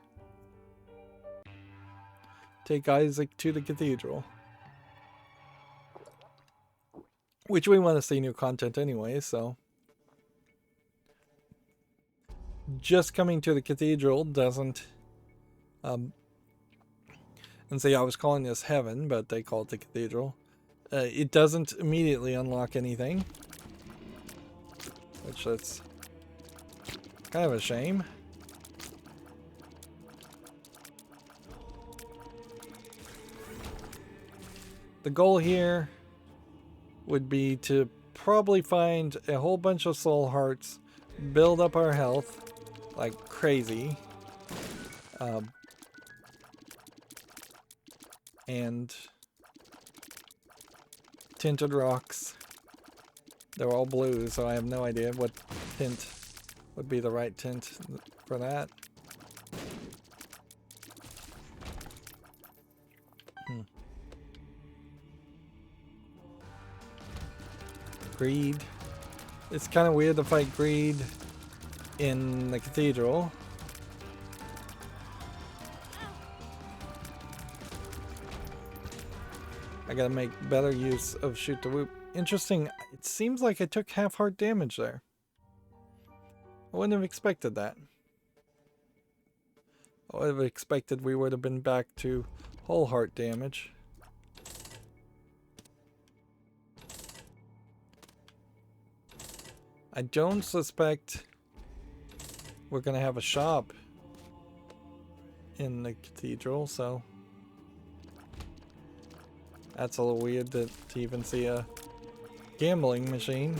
Speaker 1: Take Isaac to the cathedral. Which we want to see new content anyway, so... Just coming to the cathedral doesn't... and say I was calling this heaven, but they call it the cathedral. It doesn't immediately unlock anything. Which that's kind of a shame. The goal here would be to probably find a whole bunch of soul hearts, build up our health like crazy, and tinted rocks. They're all blue, so I have no idea what tint would be the right tint for that. Greed. It's kind of weird to fight greed in the cathedral. I gotta make better use of shoot the whoop. Interesting, it seems like I took half heart damage there. I wouldn't have expected that. I would have expected we would have been back to whole heart damage. I don't suspect we're gonna have a shop in the cathedral, so that's a little weird to even see a gambling machine.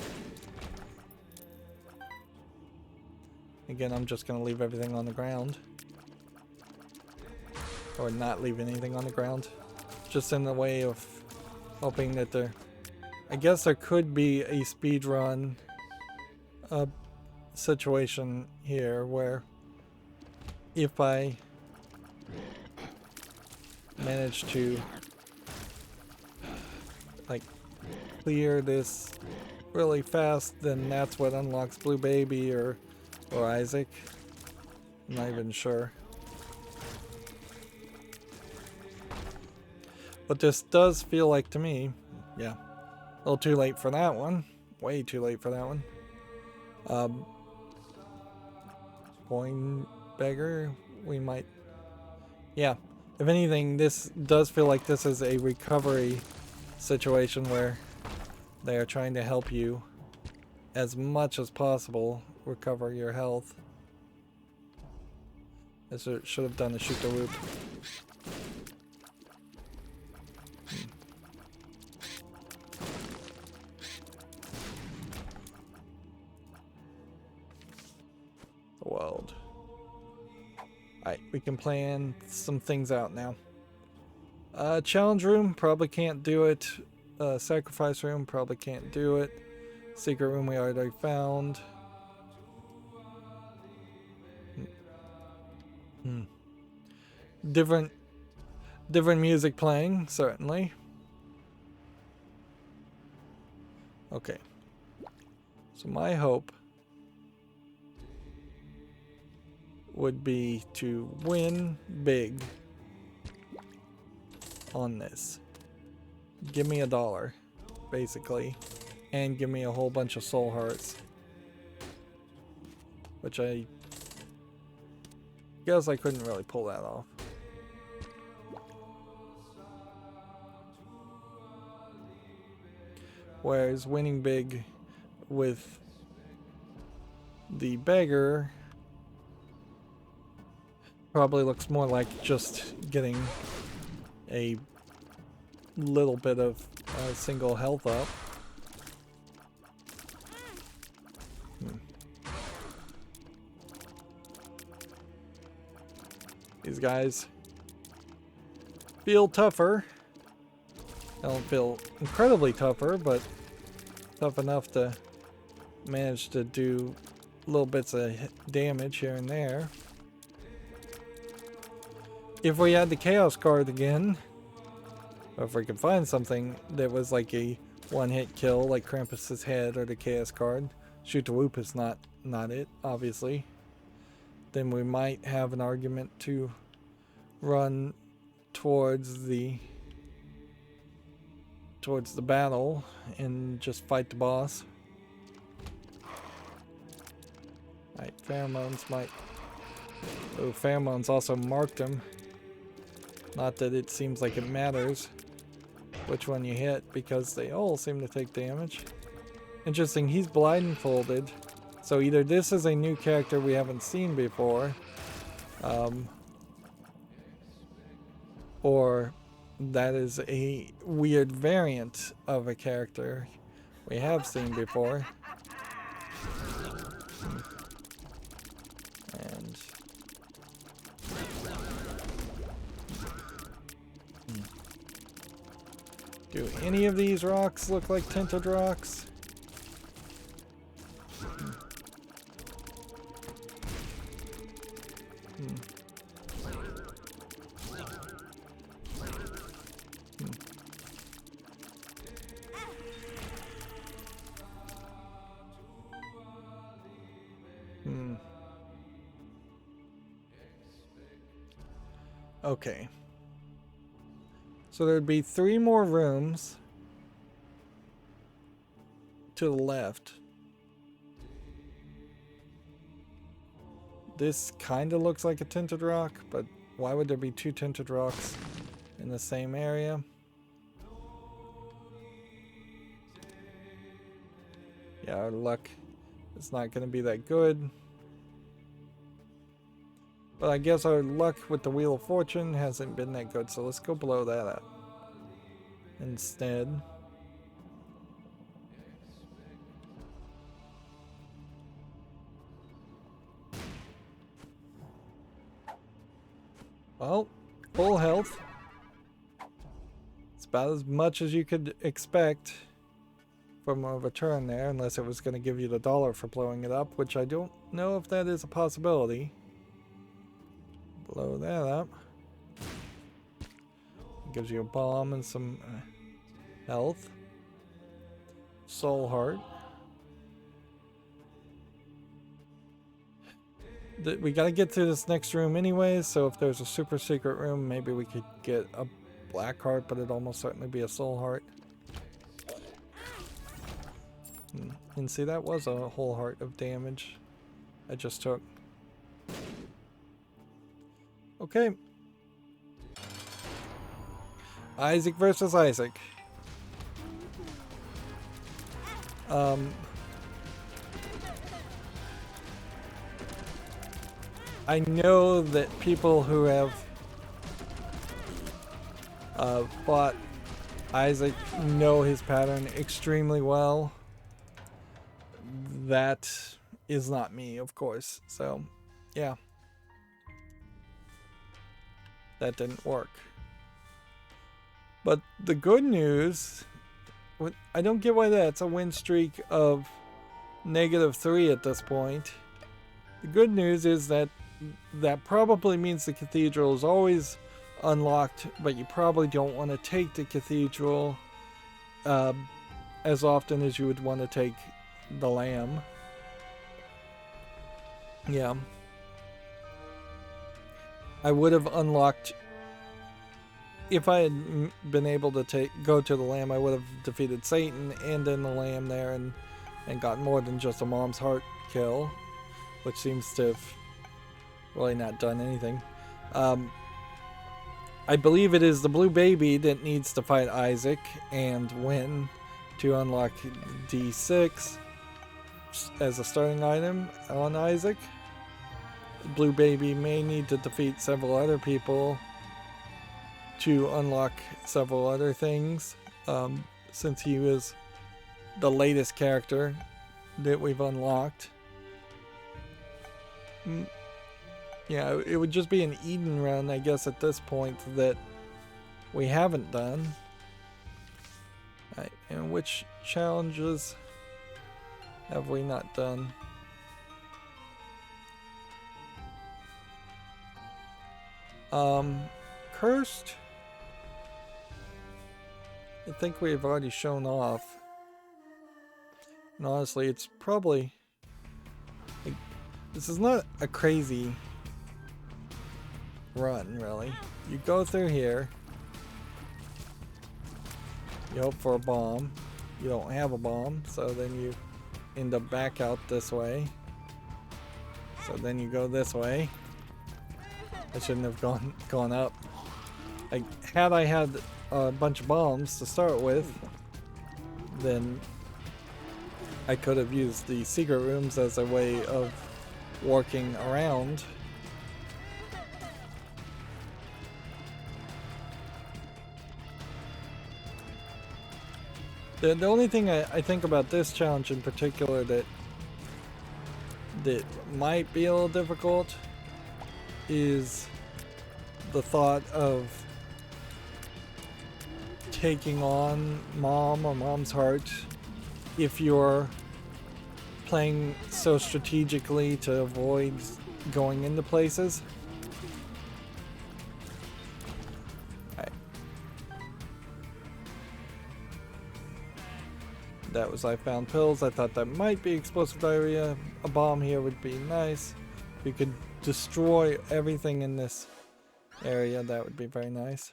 Speaker 1: Again, I'm just gonna leave everything on the ground. Or not leave anything on the ground. Just in the way of hoping that there... I guess there could be a speedrun situation here where if I manage to like clear this really fast, then that's what unlocks Blue Baby or Isaac. I'm not even sure. But this does feel like to me, yeah, a little too late for that one. Way too late for that one. Coin beggar, we might, yeah, if anything, this does feel like this is a recovery situation where they are trying to help you as much as possible recover your health. This should have done the shoot the whoop. World. Alright, we can plan some things out now. Challenge room, probably can't do it. Sacrifice room, probably can't do it. Secret room we already found. Different music playing, certainly. Okay. So my hope would be to win big on this. Give me $1, basically, and give me a whole bunch of soul hearts, which I guess I couldn't really pull that off. Whereas winning big with the beggar probably looks more like just getting a little bit of single health up. These guys feel tougher. I don't feel incredibly tougher, but tough enough to manage to do little bits of damage here and there. If we had the Chaos card again, or if we could find something that was like a one-hit kill, like Krampus's head or the Chaos card, shoot the whoop is not it, obviously, then we might have an argument to run towards the battle and just fight the boss. Alright, pheromones might... Oh, pheromones also marked him. Not that it seems like it matters which one you hit, because they all seem to take damage. Interesting, he's blindfolded. So either this is a new character we haven't seen before, or that is a weird variant of a character we have seen before. And do any of these rocks look like tinted rocks? Okay. So there'd be 3 more rooms to the left. This kind of looks like a tinted rock, but why would there be 2 tinted rocks in the same area? Yeah, our luck is not going to be that good. But I guess our luck with the Wheel of Fortune hasn't been that good, so let's go blow that up instead. Well, full health. It's about as much as you could expect from a return there, unless it was going to give you the $1 for blowing it up, which I don't know if that is a possibility. Blow that up. Gives you a bomb and some health. Soul heart. We gotta get to this next room anyways, so if there's a super secret room, maybe we could get a black heart, but it'd almost certainly be a soul heart. And see, that was a whole heart of damage I just took. Okay. Isaac versus Isaac. I know that people who have fought Isaac know his pattern extremely well. That is not me, of course. So, yeah. That didn't work. But the good news, I don't get why that's a win streak of -3 at this point. The good news is that probably means the cathedral is always unlocked, but you probably don't want to take the cathedral as often as you would want to take the lamb. Yeah. I would have unlocked, if I had been able to go to the lamb, I would have defeated Satan and then the lamb there and gotten more than just a mom's heart kill, which seems to have really not done anything. I believe it is the blue baby that needs to fight Isaac and win to unlock D6 as a starting item on Isaac. Blue baby may need to defeat several other people to unlock several other things, since he was the latest character that we've unlocked. Yeah, it would just be an Eden run, I guess, at this point that we haven't done. Right, and which challenges have we not done? Cursed, I think we've already shown off. And honestly, it's probably... this is not a crazy run, really. You go through here. You hope for a bomb. You don't have a bomb, so then you end up back out this way. So then you go this way. I shouldn't have gone up. Had I had a bunch of bombs to start with, then I could have used the secret rooms as a way of working around. The only thing I think about this challenge in particular that might be a little difficult is the thought of taking on Mom or Mom's heart if you're playing so strategically to avoid going into places. Right. That was I found pills. I thought that might be explosive diarrhea. A bomb here would be nice. If you could destroy everything in this area, that would be very nice.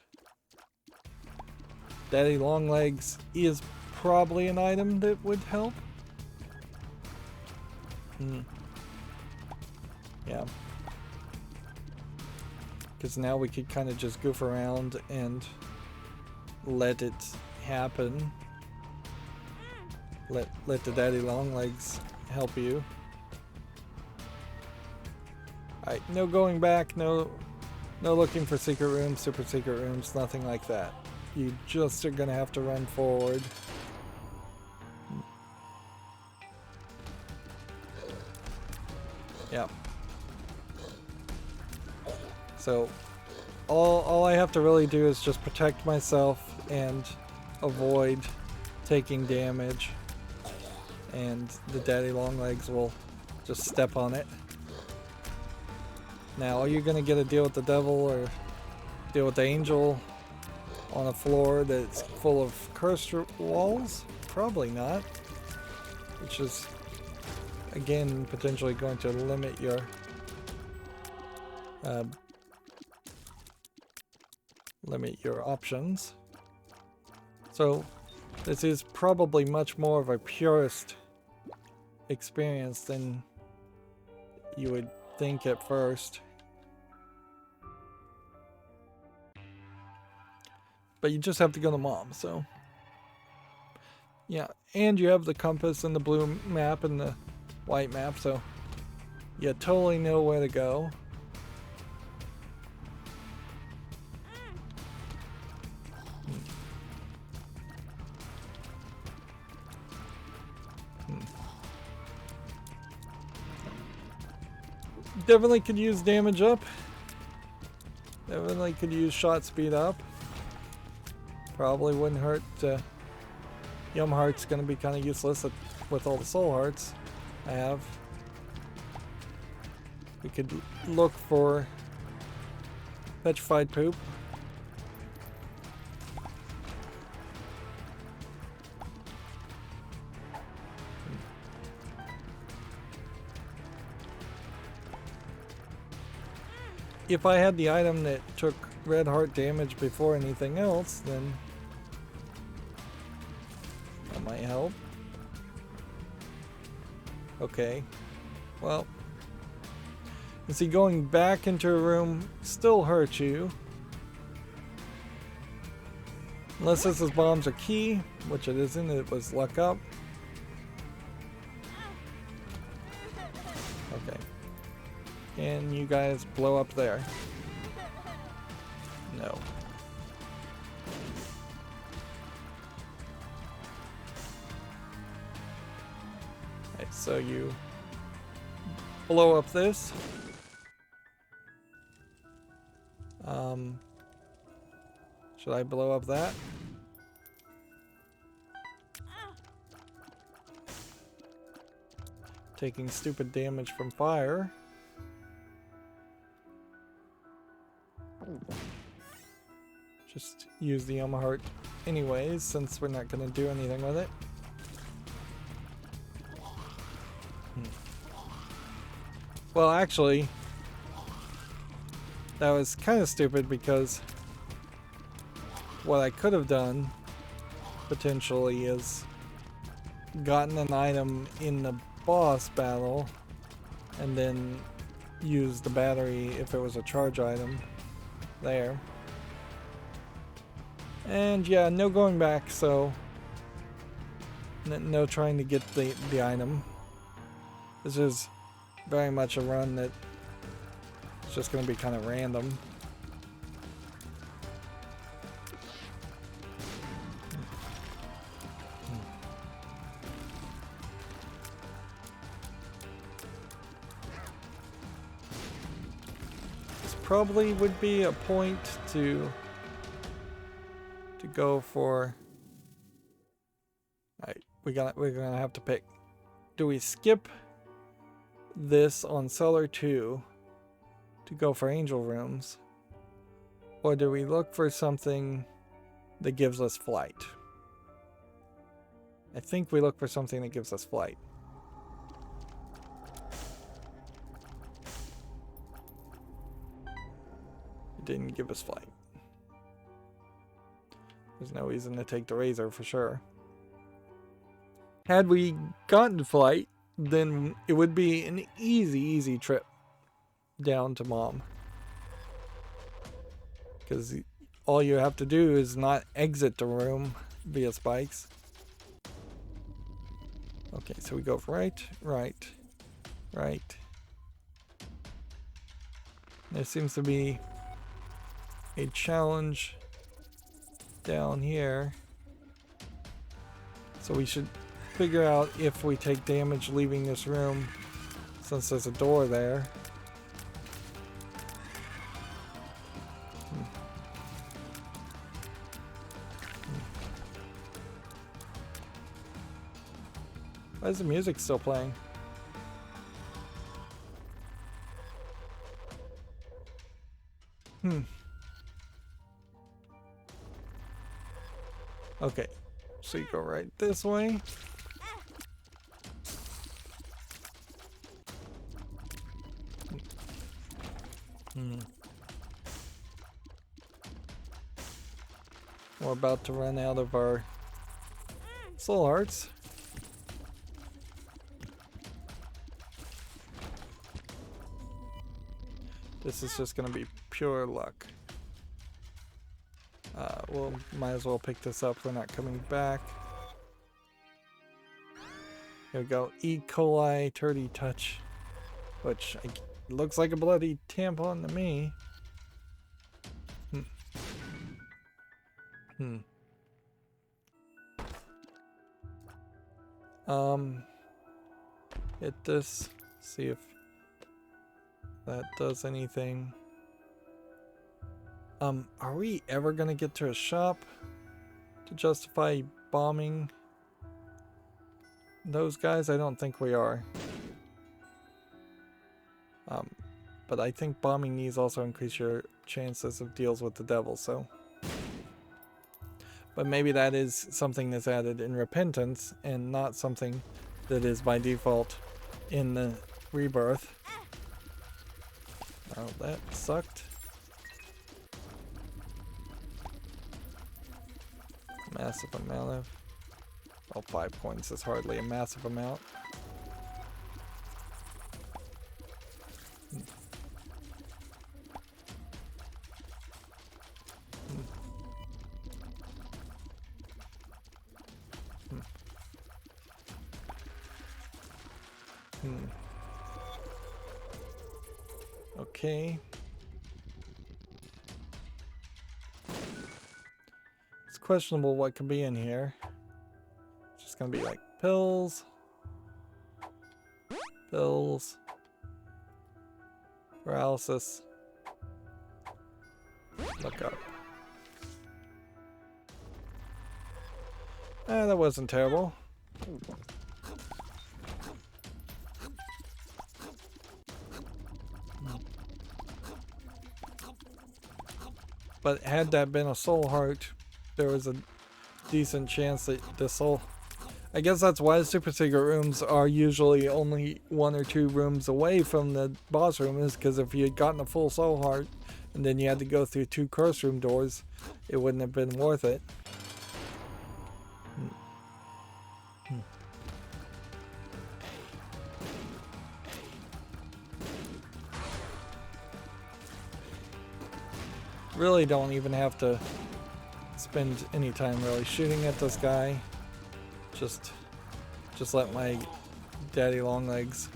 Speaker 1: Daddy Longlegs is probably an item that would help. Yeah. Because now we could kind of just goof around and let it happen. Let the Daddy Longlegs help you. Alright, no going back, no looking for secret rooms, super secret rooms, nothing like that. You just are gonna have to run forward. Yep. So all I have to really do is just protect myself and avoid taking damage, and the Daddy Longlegs will just step on it. Now, are you gonna get a deal with the devil or deal with the angel on a floor that's full of cursed walls? Probably not. Which is, again, potentially going to limit your options. So this is probably much more of a purist experience than you would think at first. But you just have to go to Mom, so yeah, and you have the compass and the blue map and the white map, so you totally know where to go. Definitely could use damage up. Definitely could use shot speed up. Probably wouldn't hurt. Yum Heart's gonna be kind of useless with all the soul hearts I have. We could look for petrified poop. If I had the item that took red heart damage before anything else, then that might help. Okay, well, you see, going back into a room still hurts you. Unless this is bombs or key, which it isn't, it was luck up. Okay. Can you guys blow up there? No. Alright, so you blow up this. Should I blow up that? Taking stupid damage from fire. Just use the Yum Heart anyways, since we're not going to do anything with it. Well, actually, that was kind of stupid, because what I could have done potentially is gotten an item in the boss battle and then use the battery if it was a charge item there. And yeah, no going back, so no trying to get the item. This is very much a run that it's just going to be kind of random. This probably would be a point to go for. Alright, we're gonna have to pick. Do we skip this on Cellar 2 to go for Angel Rooms? Or do we look for something that gives us flight? I think we look for something that gives us flight. It didn't give us flight. There's no reason to take the razor for sure. Had we gotten flight, then it would be an easy trip down to Mom. Because all you have to do is not exit the room via spikes. Okay, so we go right. There seems to be a challenge down here. So we should figure out if we take damage leaving this room, since there's a door there. Why is the music still playing? Okay, so you go right this way. We're about to run out of our soul hearts. This is just gonna be pure luck. We'll might as well pick this up. We're not coming back. Here we go. E. coli turdy touch, which looks like a bloody tampon to me. Hit this. See if that does anything. Are we ever gonna get to a shop to justify bombing those guys? I don't think we are. But I think bombing these also increase your chances of deals with the devil, so. But maybe that is something that's added in Repentance and not something that is by default in the Rebirth. Oh, that sucked. Massive amount of... Oh, 5 points is hardly a massive amount. Okay. It's questionable what could be in here. It's just gonna be like pills. Pills. Paralysis. Look up. That wasn't terrible. But had that been a soul heart, there was a decent chance that the soul... I guess that's why the super secret rooms are usually only 1 or 2 rooms away from the boss room, is because if you had gotten a full soul heart and then you had to go through 2 curse room doors, it wouldn't have been worth it. Really don't even have to spend any time really shooting at this guy. Just let my daddy long legs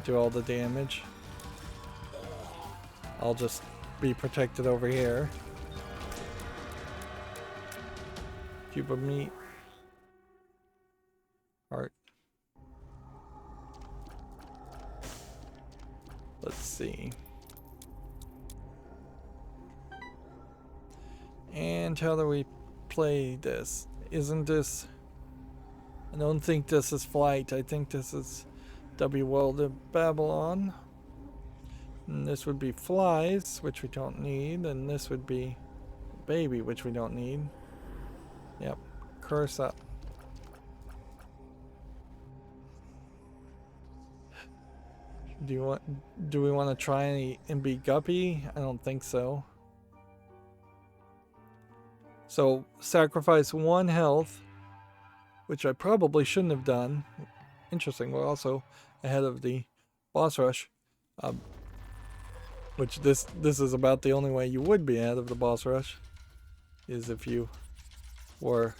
Speaker 1: do all the damage. I'll just be protected over here. Cube of meat. Heart. Let's see. And how do we play this? Isn't this... I don't think this is flight. I think this is W World of Babylon. And this would be flies, which we don't need. And this would be baby, which we don't need. Yep. Curse up. Do we want to try and be guppy? I don't think so. So sacrifice 1 health, which I probably shouldn't have done. Interesting, we're also ahead of the boss rush. Which this is about the only way you would be ahead of the boss rush, is if you were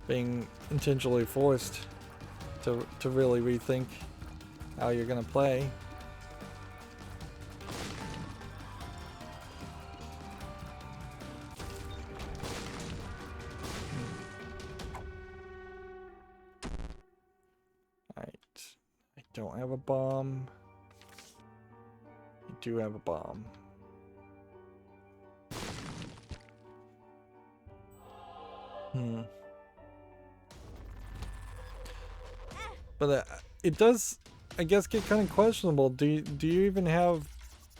Speaker 1: being intentionally forced to really rethink how you're gonna play. Alright. I don't have a bomb. I do have a bomb. But it does, I guess, get kind of questionable. Do you even have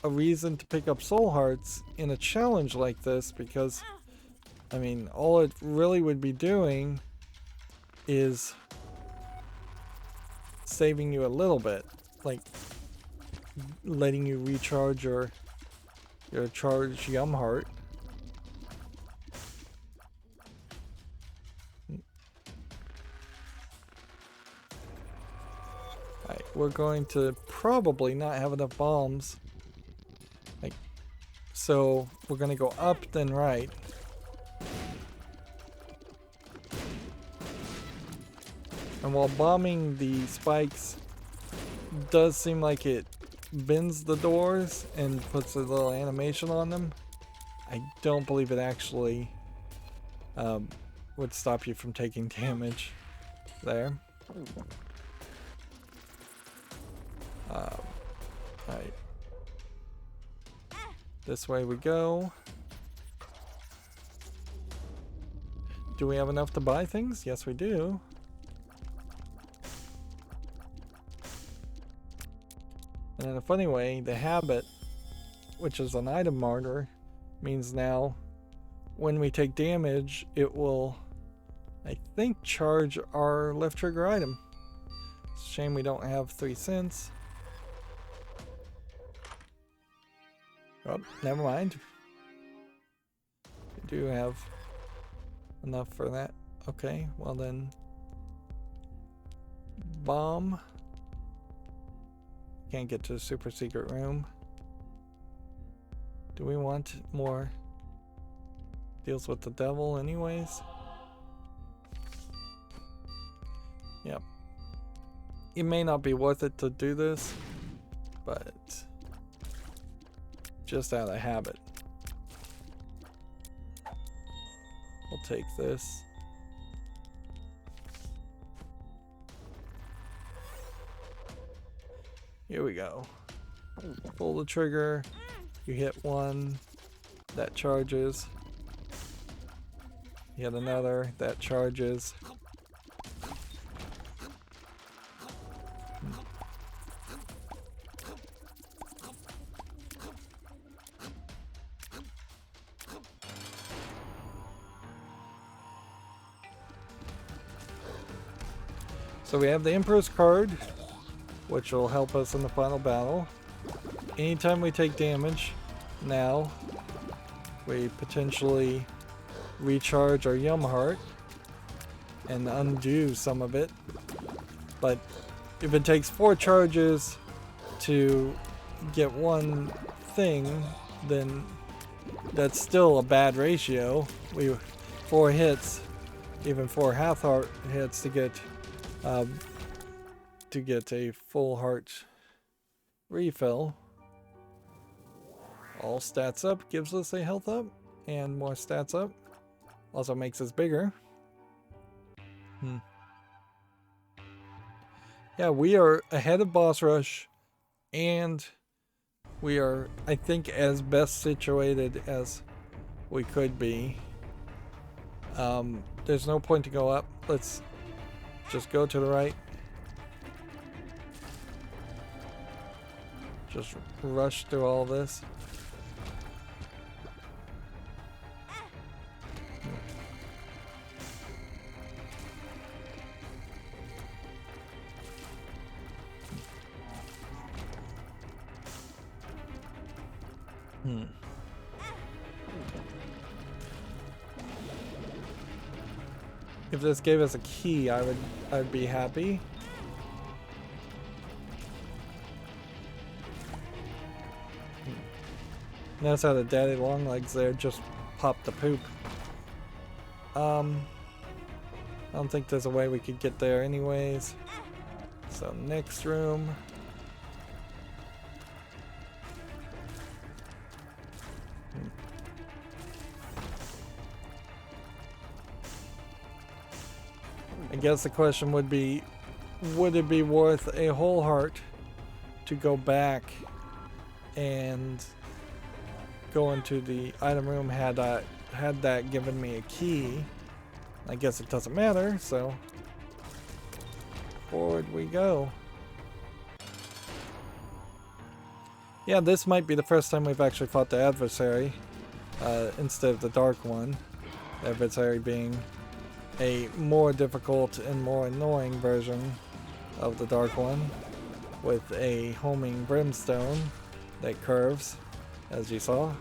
Speaker 1: a reason to pick up soul hearts in a challenge like this? Because, I mean, all it really would be doing is saving you a little bit, like letting you recharge your charged yum heart. Alright, we're going to probably not have enough bombs. Like, so we're gonna go up then right. And while bombing the spikes does seem like it bends the doors and puts a little animation on them, I don't believe it actually would stop you from taking damage there. Alright. This way we go. Do we have enough to buy things? Yes, we do. And in a funny way, the habit, which is an item marker, means now when we take damage, it will, I think, charge our left trigger item. It's a shame we don't have 3 cents. Oh, never mind. We do have enough for that. Okay, well then. Bomb. Can't get to the super secret room. Do we want more? Deals with the devil anyways. Yep. It may not be worth it to do this, but just out of habit. We'll take this. Here we go. Pull the trigger. You hit one. That charges. You hit another. That charges. So we have the Emperor's card, which will help us in the final battle. Anytime we take damage, now we potentially recharge our Yum Heart and undo some of it. But if it takes 4 charges to get one thing, then that's still a bad ratio. 4 hits, even 4 half heart hits to get a full heart refill. All stats up gives us a health up, and more stats up also makes us bigger. Yeah, we are ahead of boss rush, and we are, I think, as best situated as we could be. There's no point to go up. Let's just go to the right. Just rush through all this. If this gave us a key, I'd be happy. Notice how the daddy long legs there just popped the poop. I don't think there's a way we could get there anyways. So next room. I guess the question would be, would it be worth a whole heart to go back and go into the item room had that given me a key? I guess it doesn't matter, so forward we go. Yeah, this might be the first time we've actually fought the adversary instead of the dark one. The adversary being a more difficult and more annoying version of the dark one with a homing brimstone that curves, as you saw.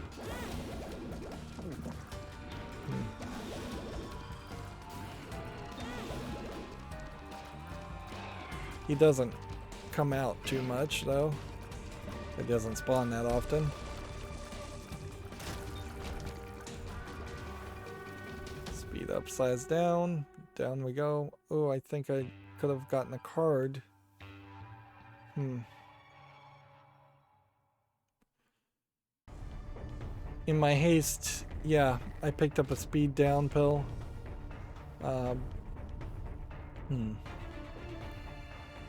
Speaker 1: He doesn't come out too much though. It doesn't spawn that often. Speed up, size down. Down we go. Oh, I think I could have gotten a card. In my haste, yeah, I picked up a speed down pill.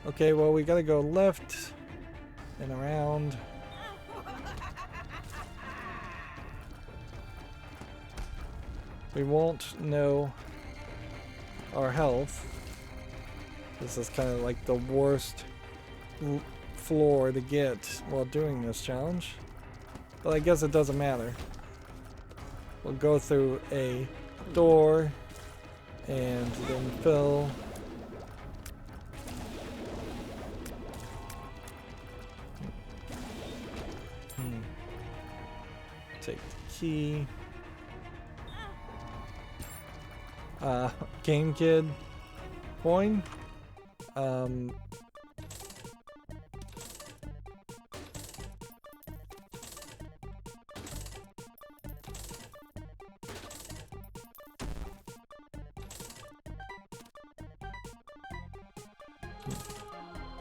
Speaker 1: Okay, well, we gotta go left and around. We won't know our health. This is kind of like the worst floor to get while doing this challenge. But I guess it doesn't matter. We'll go through a door and then fill. Take the key. Game Kid coin.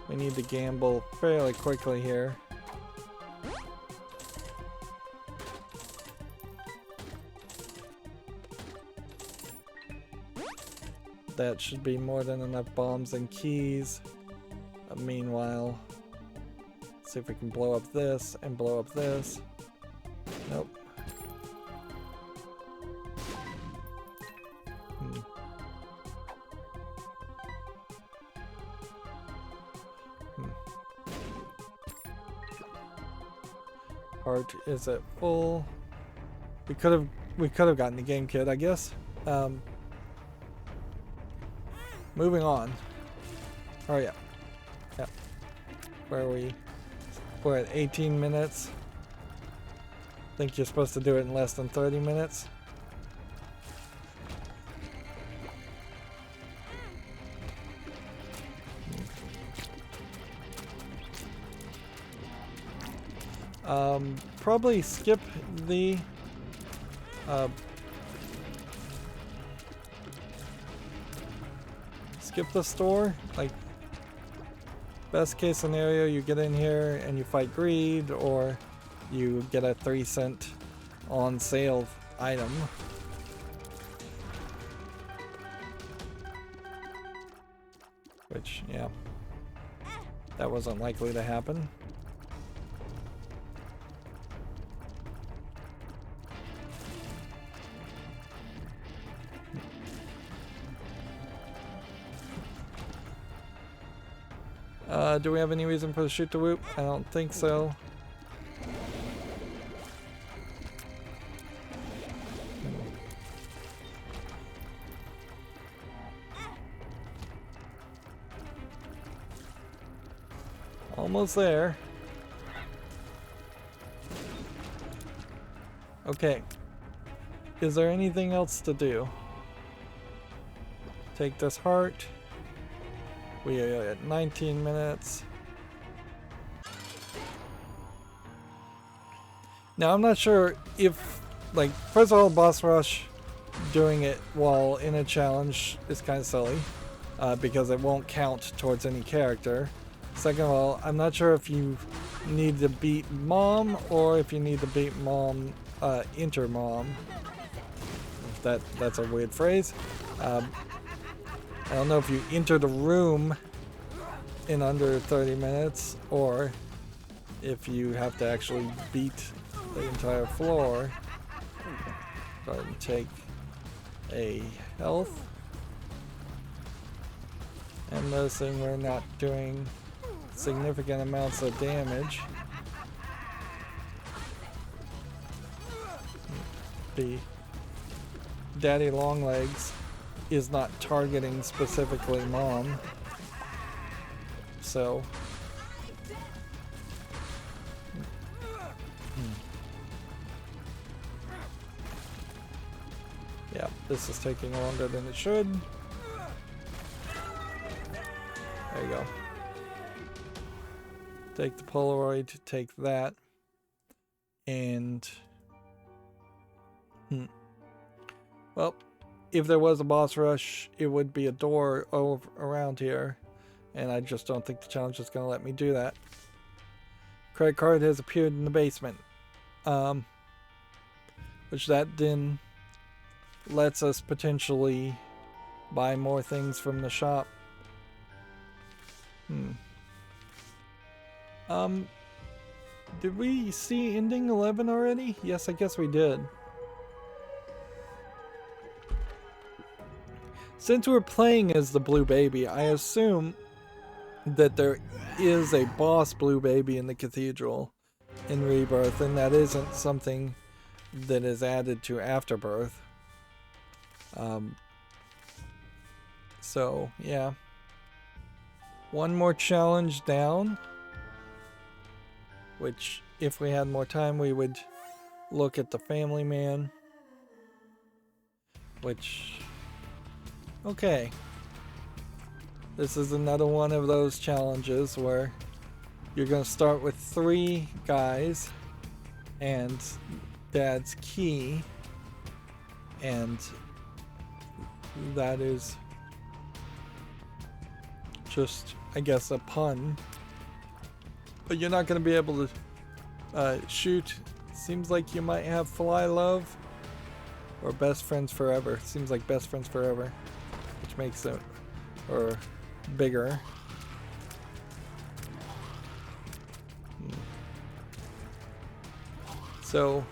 Speaker 1: We need to gamble fairly quickly here. That should be more than enough bombs and keys. Meanwhile, see if we can blow up this and blow up this. Nope. Heart is at full. We could have gotten the game kit, I guess. Moving on. Oh yeah. Yeah. Where are we? We're at 18 minutes. I think you're supposed to do it in less than 30 minutes. Probably skip the skip the store. Like, best case scenario, you get in here and you fight greed, or you get a 3-cent on sale item. Which, yeah, that wasn't likely to happen. Do we have any reason for the shoot to whoop? I don't think so. Almost there. Okay. Is there anything else to do? Take this heart. We are at 19 minutes. Now I'm not sure if, like, first of all, boss rush doing it while in a challenge is kind of silly, because it won't count towards any character. Second of all, I'm not sure if you need to beat mom or if you need to beat mom, enter mom. That's a weird phrase. I don't know if you enter the room in under 30 minutes or if you have to actually beat the entire floor. Go ahead and take a health. And noticing we're not doing significant amounts of damage. The Daddy Longlegs is not targeting specifically mom. So yeah, this is taking longer than it should. There you go. Take the Polaroid, take that, and well, if there was a boss rush, it would be a door over around here, and I just don't think the challenge is going to let me do that. Credit card has appeared in the basement, which that then lets us potentially buy more things from the shop. Did we see ending 11 already? Yes, I guess we did. Since we're playing as the blue baby, I assume that there is a boss blue baby in the cathedral in Rebirth, and that isn't something that is added to Afterbirth. So, yeah. One more challenge down, which, if we had more time, we would look at the Family Man, which, okay. This is another one of those challenges where you're going to start with 3 guys and Dad's key, and that is just, I guess, a pun. But you're not going to be able to shoot. Seems like you might have Fly Love or Best Friends Forever. Seems like Best Friends Forever, which makes it or bigger. So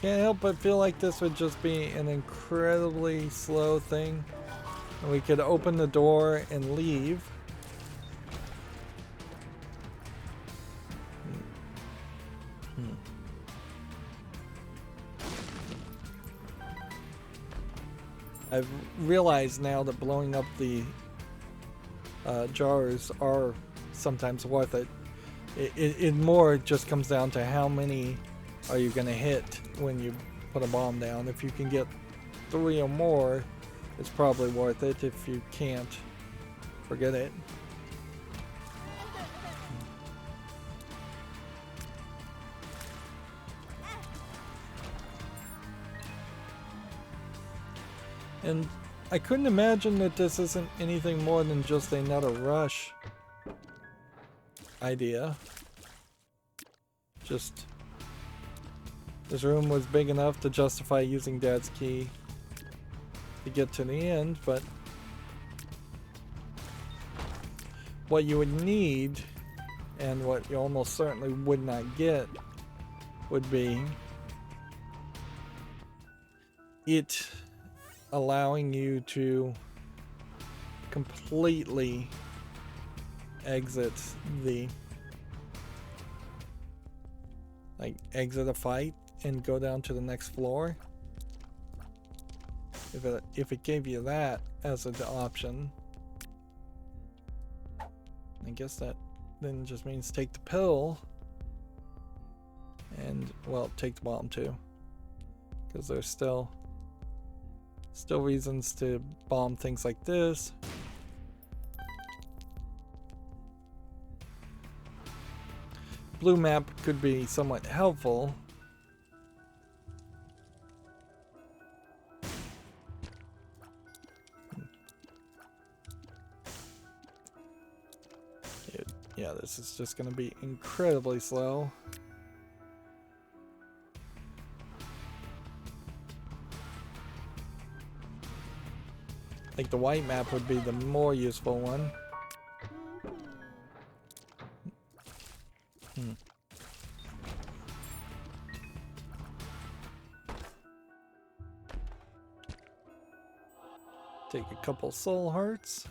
Speaker 1: can't help but feel like this would just be an incredibly slow thing. And we could open the door and leave. I've realized now that blowing up the jars are sometimes worth it. It more just comes down to how many are you going to hit when you put a bomb down. If you can get 3 or more, it's probably worth it. If you can't, forget it. And I couldn't imagine that this isn't anything more than just another rush idea. Just, this room was big enough to justify using Dad's key to get to the end, but what you would need, and what you almost certainly would not get, would be it allowing you to completely exit the, like, exit a fight and go down to the next floor. If it gave you that as an option, I guess that then just means take the pill and, well, take the bomb too, because there's still Still reasons to bomb things like this. Blue map could be somewhat helpful. Yeah, this is just going to be incredibly slow. I think the white map would be the more useful one. Take a couple soul hearts.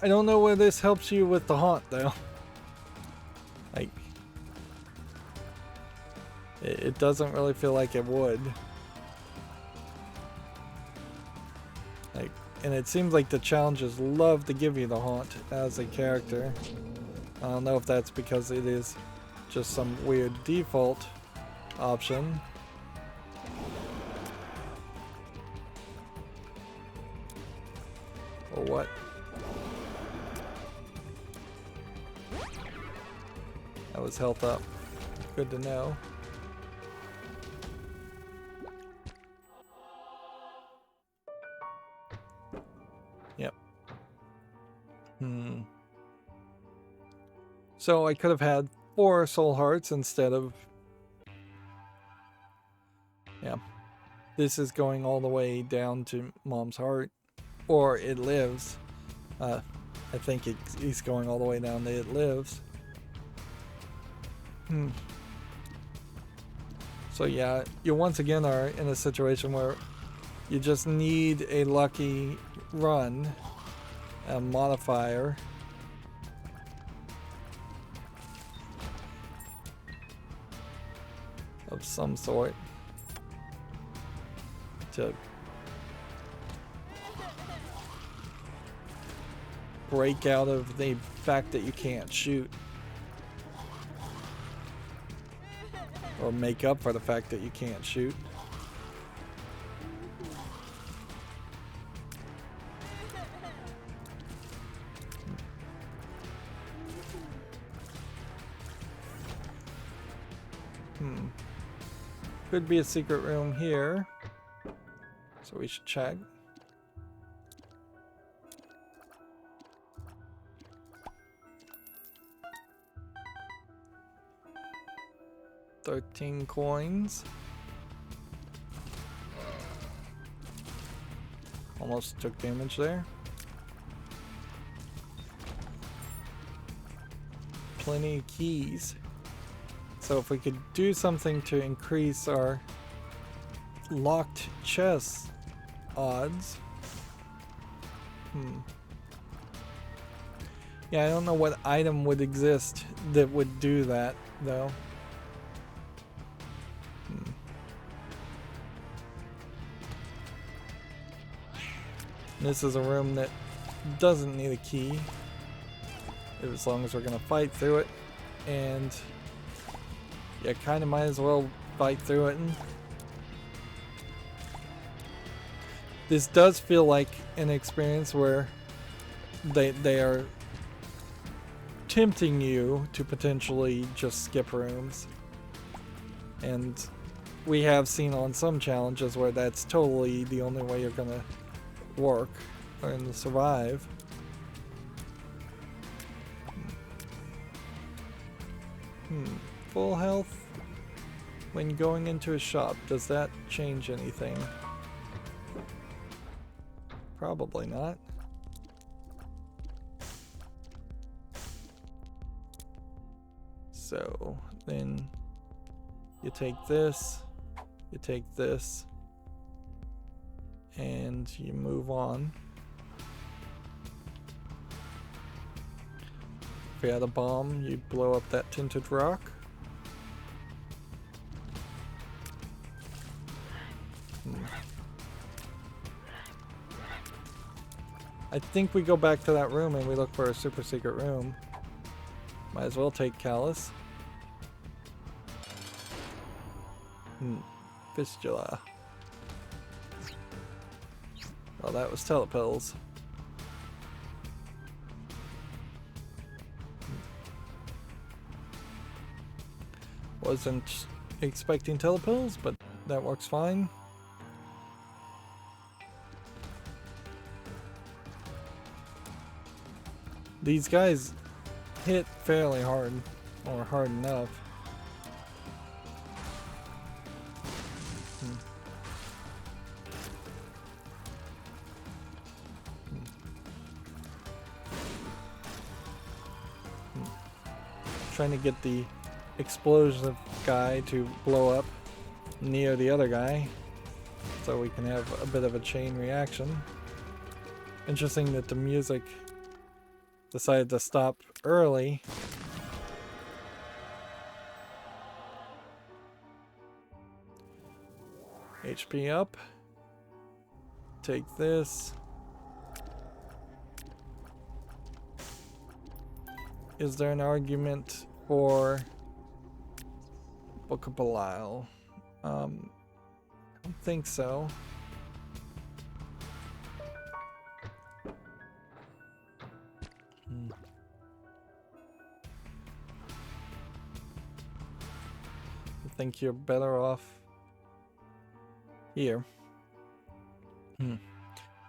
Speaker 1: I don't know where this helps you with the haunt though. Like, it doesn't really feel like it would. Like, and it seems like the challenges love to give you the haunt as a character. I don't know if that's because it is just some weird default option. Or what? That was health up. Good to know. Yep. So I could have had 4 soul hearts instead of... Yeah. This is going all the way down to Mom's heart. Or it lives. I think he's going all the way down to it lives. So yeah, you once again are in a situation where you just need a lucky run, a modifier. Of some sort to break out of the fact that you can't shoot. Or make up for the fact that you can't shoot. Could be a secret room here. So we should check. $13 coins. Almost took damage there. Plenty of keys. So if we could do something to increase our locked chest odds. Yeah, I don't know what item would exist that would do that though. This is a room that doesn't need a key, as long as we're gonna fight through it, and yeah, kind of might as well fight through it. And this does feel like an experience where they are tempting you to potentially just skip rooms, and we have seen on some challenges where that's totally the only way you're gonna work and survive. Full health when going into a shop, does that change anything? Probably not. So then you take this, and you move on. If you had a bomb, you blow up that tinted rock. I think we go back to that room and we look for a super secret room. Might as well take Callus. Fistula. Oh, that was telepills. Wasn't expecting telepills, but that works fine. These guys hit fairly hard, or hard enough. Trying to get the explosive guy to blow up near the other guy so we can have a bit of a chain reaction. Interesting that the music decided to stop early. HP up. Take this. Is there an argument for Book of Belial? I don't think so. I think you're better off here.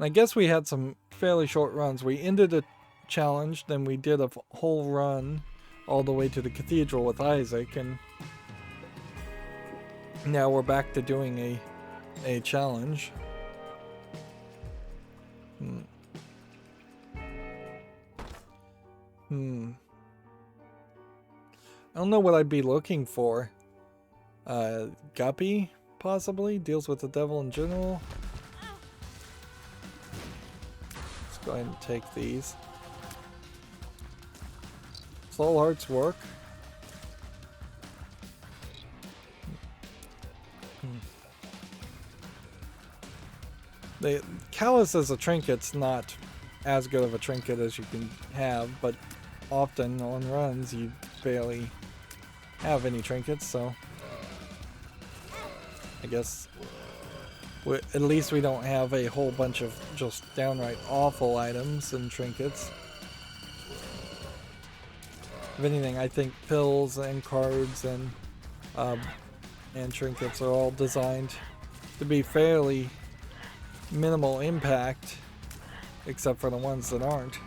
Speaker 1: I guess we had some fairly short runs. We ended a challenge, then we did a whole run all the way to the cathedral with Isaac, and now we're back to doing a challenge. I don't know what I'd be looking for. Guppy, possibly? Deals with the devil in general. Let's go ahead and take these. Soul Hearts work. The Callus as a trinket's not as good of a trinket as you can have, but often on runs you barely have any trinkets, so I guess at least we don't have a whole bunch of just downright awful items and trinkets. If anything, I think pills and cards and trinkets are all designed to be fairly minimal impact, except for the ones that aren't.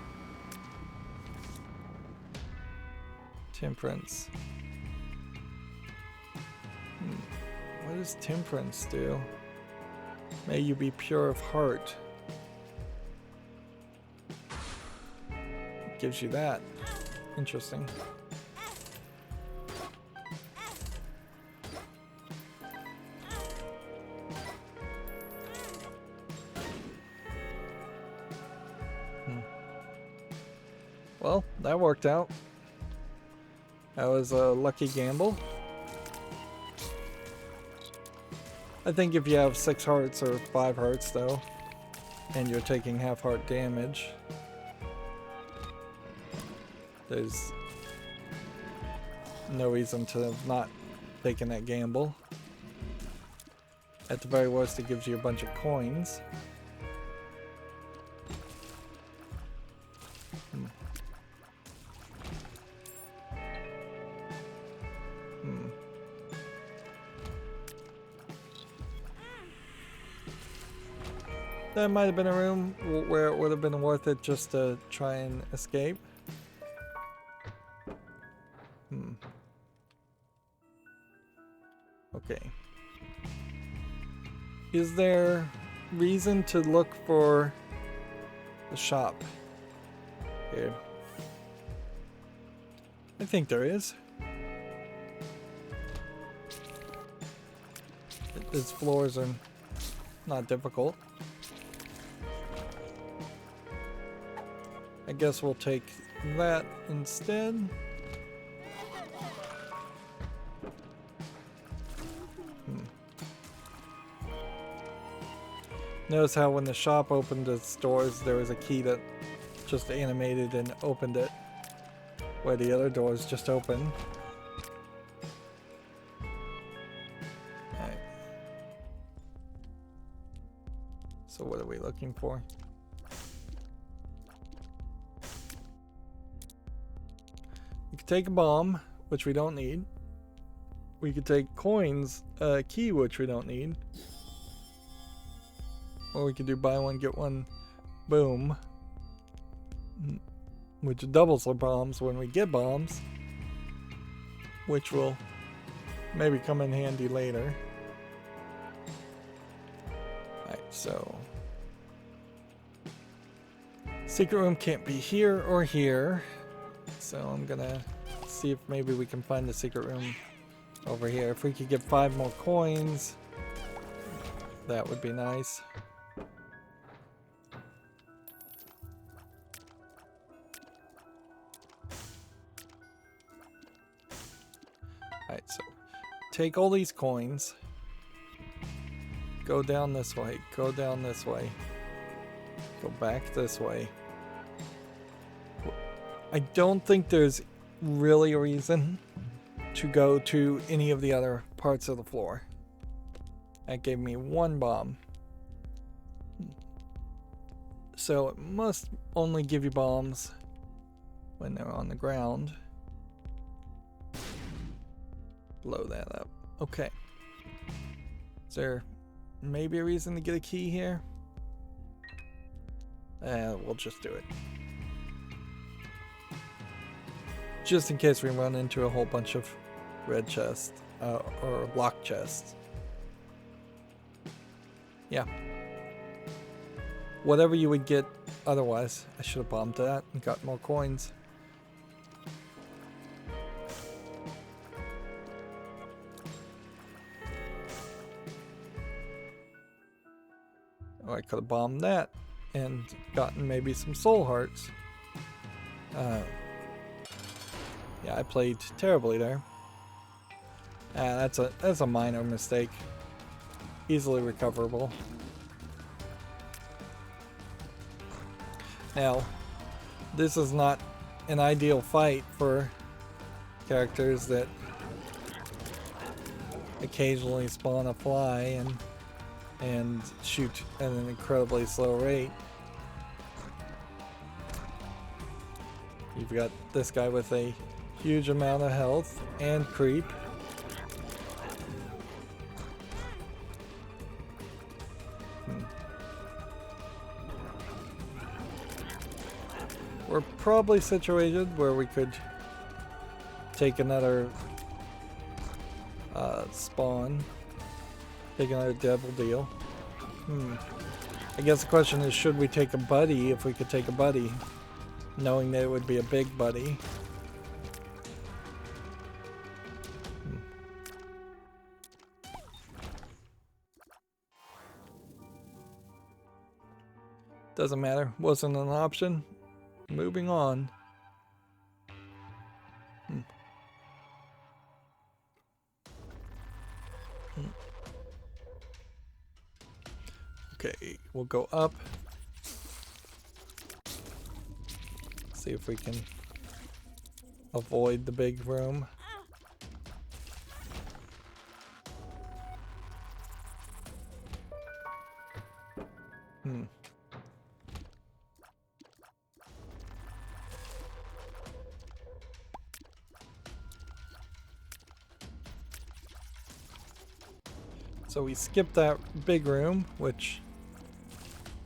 Speaker 1: Temperance. What does temperance do? May you be pure of heart. It gives you that. Interesting. Well, that worked out. That was a lucky gamble. I think if you have 6 hearts or 5 hearts though, and you're taking half heart damage, there's no reason to have not taken that gamble. At the very worst, it gives you a bunch of coins. There might have been a room where it would have been worth it just to try and escape. Okay. Is there reason to look for the shop here? I think there is. Its floors are not difficult. I guess we'll take that instead. Notice how when the shop opened its doors, there was a key that just animated and opened it, where the other doors just open. Alright. So what are we looking for? We could take a bomb, which we don't need. We could take coins, key, which we don't need. Or we could do buy one, get one, boom. Which doubles our bombs when we get bombs. Which will maybe come in handy later. Alright, so... secret room can't be here or here. So I'm gonna see if maybe we can find the secret room over here. If we could get 5 more coins, that would be nice. Alright, so take all these coins, go down this way, go down this way, go back this way. I don't think there's really a reason to go to any of the other parts of the floor. That gave me 1 bomb. So it must only give you bombs when they're on the ground. Blow that up. Okay. Is there maybe a reason to get a key here? We'll just do it. Just in case we run into a whole bunch of red chests, or lock chests. Yeah. Whatever you would get otherwise. I should have bombed that and got more coins. Or I could have bombed that and gotten maybe some soul hearts. Yeah, I played terribly there. That's a minor mistake. Easily recoverable. Now, this is not an ideal fight for characters that occasionally spawn a fly and shoot at an incredibly slow rate. You've got this guy with a huge amount of health and creep. We're probably situated where we could take another spawn. Take another devil deal. I guess the question is, should we take a buddy if we could take a buddy? Knowing that it would be a big buddy. Doesn't matter. Wasn't an option. Moving on. Okay, we'll go up. See if we can avoid the big room. So we skipped that big room, which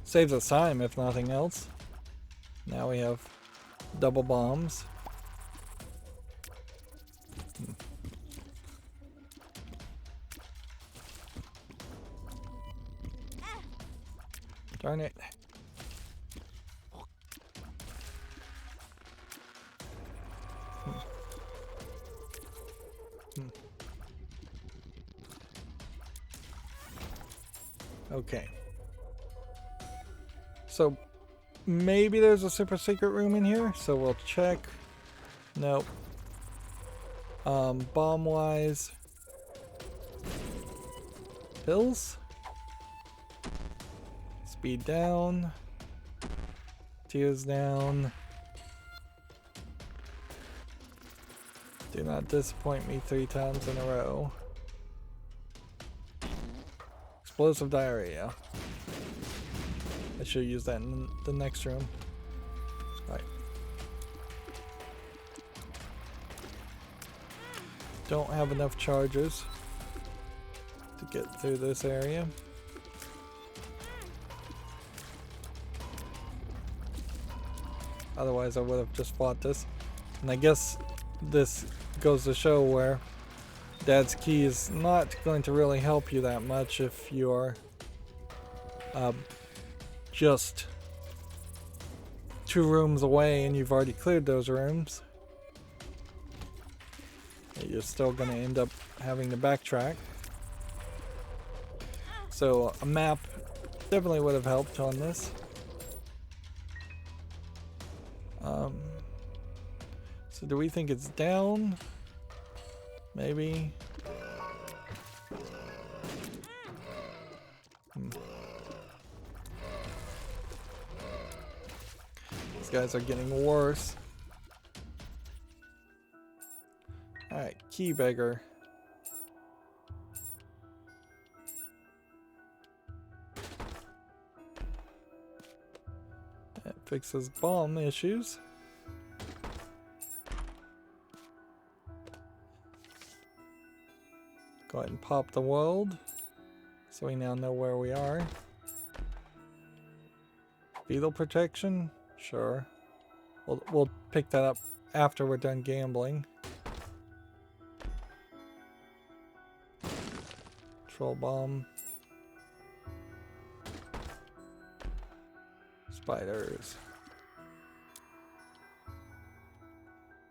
Speaker 1: saves us time if nothing else. Now we have double bombs. Darn it. Okay. So maybe there's a super secret room in here, so we'll check. Nope. Bomb wise. Pills? Speed down. Tears down. Do not disappoint me 3 times in a row. Explosive diarrhea. I should use that in the next room. Alright. Don't have enough charges to get through this area. Otherwise I would have just fought this. And I guess this goes to show where Dad's key is not going to really help you that much if you're just 2 rooms away and you've already cleared those rooms. You're still going to end up having to backtrack. So a map definitely would have helped on this. So do we think it's down? Maybe. These guys are getting worse. Alright, key beggar. That fixes bomb issues. Go ahead and pop the world, so we now know where we are. Fetal protection? Sure. We'll pick that up after we're done gambling. Troll bomb. Spiders.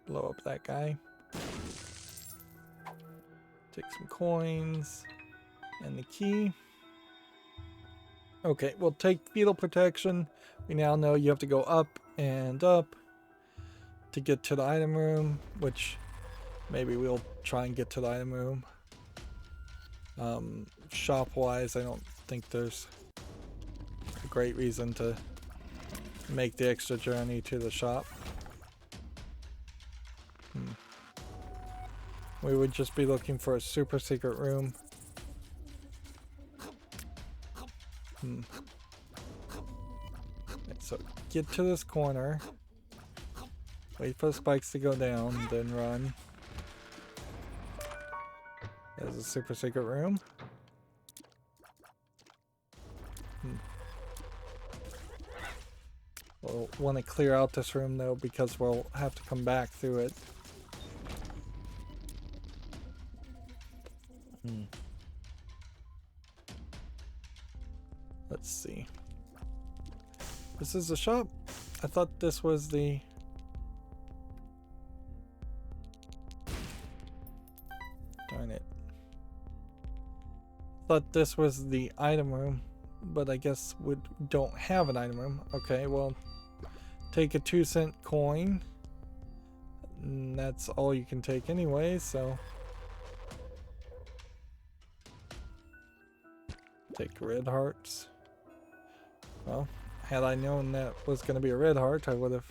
Speaker 1: Blow up that guy. Take some coins and the key. Okay, we'll take fetal protection. We now know you have to go up and up to get to the item room, which maybe we'll try and get to the item room. Shop wise, I don't think there's a great reason to make the extra journey to the shop. We would just be looking for a super secret room. Right, so get to this corner. Wait for the spikes to go down, then run. There's a super secret room. We'll want to clear out this room though, because we'll have to come back through it. Let's see. This is the shop. I thought this was the... Darn it. Thought this was the item room, but I guess we don't have an item room. Okay, well, take a 2-cent coin. And that's all you can take anyway, so... Take red hearts. Well, had I known that was going to be a red heart, I would have.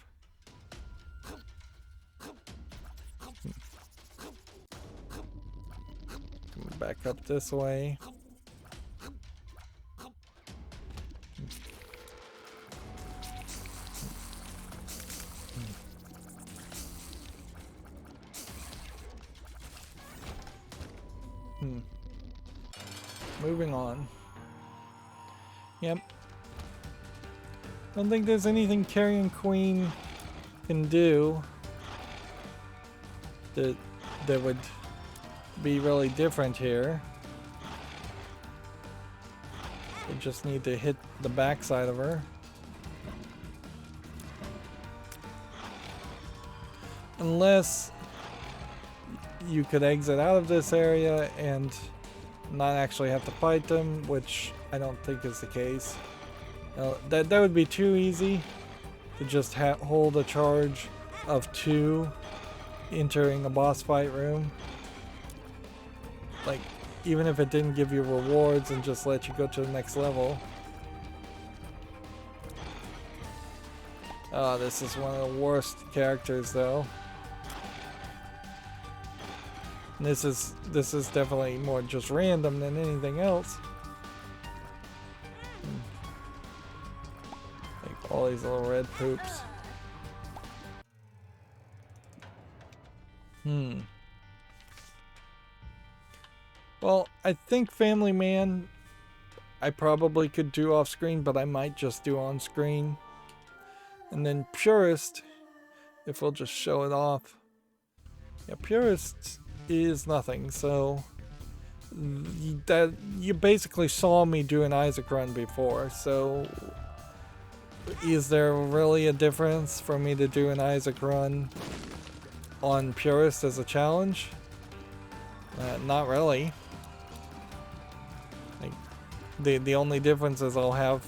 Speaker 1: Come back up this way. Moving on. Yep. I don't think there's anything Carrion Queen can do that would be really different here. We just need to hit the backside of her. Unless you could exit out of this area and not actually have to fight them, which I don't think is the case. That would be too easy to just hold a charge of 2 entering a boss fight room. Like, even if it didn't give you rewards and just let you go to the next level. Oh, this is one of the worst characters though. And this is definitely more just random than anything else. All these little red poops. Well, I think Family Man I probably could do off screen, but I might just do on screen. And then Purist, if we'll just show it off. Yeah, Purist is nothing, so that you basically saw me do an Isaac run before, so is there really a difference for me to do an Isaac run on Purist as a challenge? Not really. Like, the only difference is I'll have